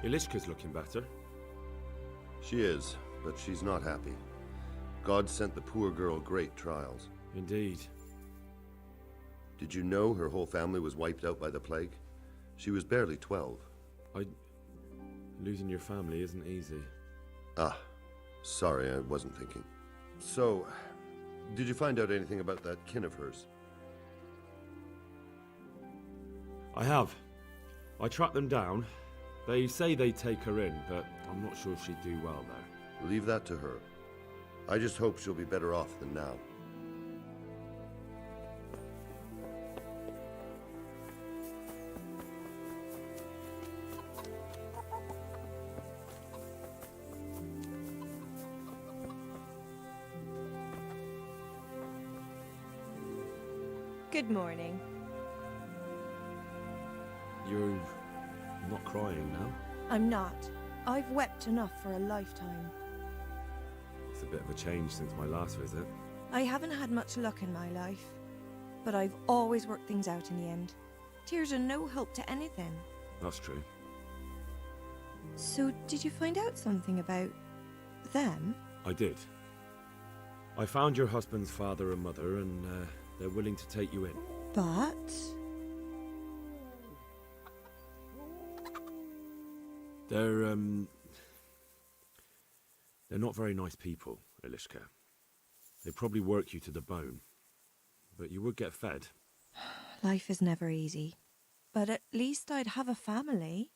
Ilishka's looking better. She is, but she's not happy. God sent the poor girl great trials. Indeed. Did you know her whole family was wiped out by the plague? She was barely 12. Losing your family isn't easy. Ah, sorry, I wasn't thinking. So, did you find out anything about that kin of hers? I have. I tracked them down. They say they'd take her in, but I'm not sure if she'd do well there. Leave that to her. I just hope she'll be better off than now. Good morning. You're not crying now? I'm not. I've wept enough for a lifetime. It's a bit of a change since my last visit. I haven't had much luck in my life, but I've always worked things out in the end. Tears are no help to anything. That's true. So, did you find out something about them? I did. I found your husband's father and mother, and they're willing to take you in. But... They're not very nice people, Ilishka. They'd probably work you to the bone. But you would get fed. Life is never easy. But at least I'd have a family.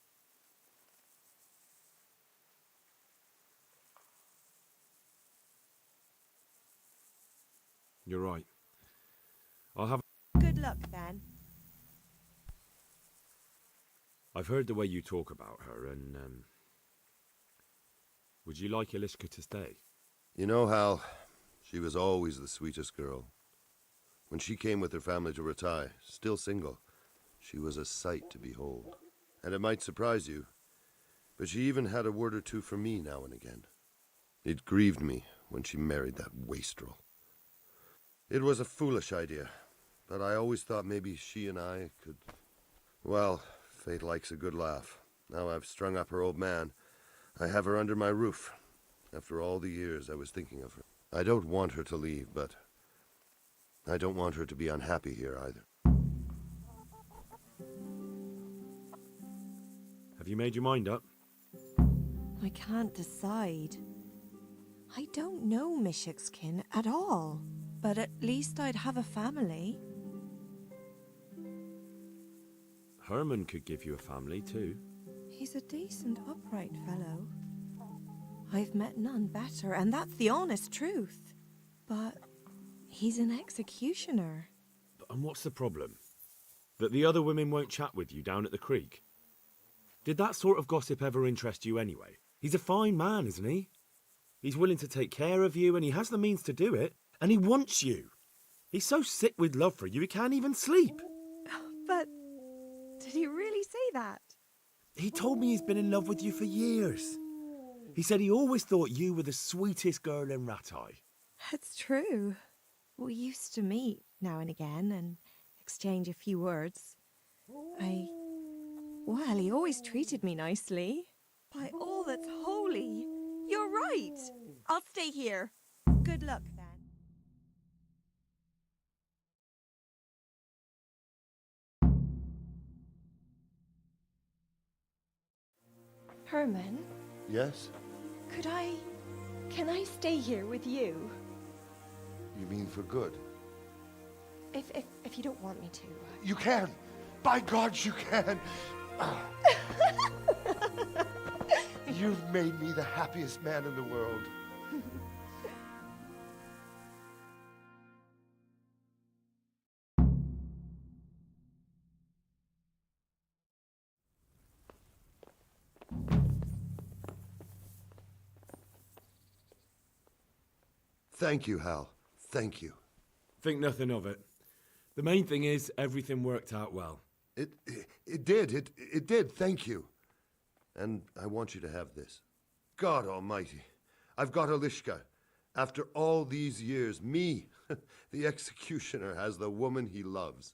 You're right. I'll have... Good luck, then. I've heard the way you talk about her, and, would you like Ilishka to stay? You know, Hal, she was always the sweetest girl. When she came with her family to Ratai, still single, she was a sight to behold. And it might surprise you, but she even had a word or two for me now and again. It grieved me when she married that wastrel. It was a foolish idea, but I always thought maybe she and I could... Well, fate likes a good laugh. Now I've strung up her old man. I have her under my roof. After all the years I was thinking of her. I don't want her to leave, but I don't want her to be unhappy here either. Have you made your mind up? I can't decide. I don't know Mishik's kin at all. But at least I'd have a family. Herman could give you a family, too. He's a decent, upright fellow. I've met none better, and that's the honest truth. But he's an executioner. And what's the problem? That the other women won't chat with you down at the creek? Did that sort of gossip ever interest you anyway? He's a fine man, isn't he? He's willing to take care of you, and he has the means to do it. And he wants you. He's so sick with love for you, he can't even sleep. But did he really say that? He told me he's been in love with you for years. He said he always thought you were the sweetest girl in Ratai. It's true. We used to meet now and again and exchange a few words. Well, he always treated me nicely. By all that's holy, you're right. I'll stay here. Good luck, then. Herman? Yes? Can I stay here with you? You mean for good? If you don't want me to. You can! By God, you can! You've made me the happiest man in the world. Thank you, Hal. Thank you. Think nothing of it. The main thing is, everything worked out well. It did, thank you. And I want you to have this. God almighty, I've got Ilishka. After all these years, me, the executioner, has the woman he loves.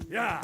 Yeah.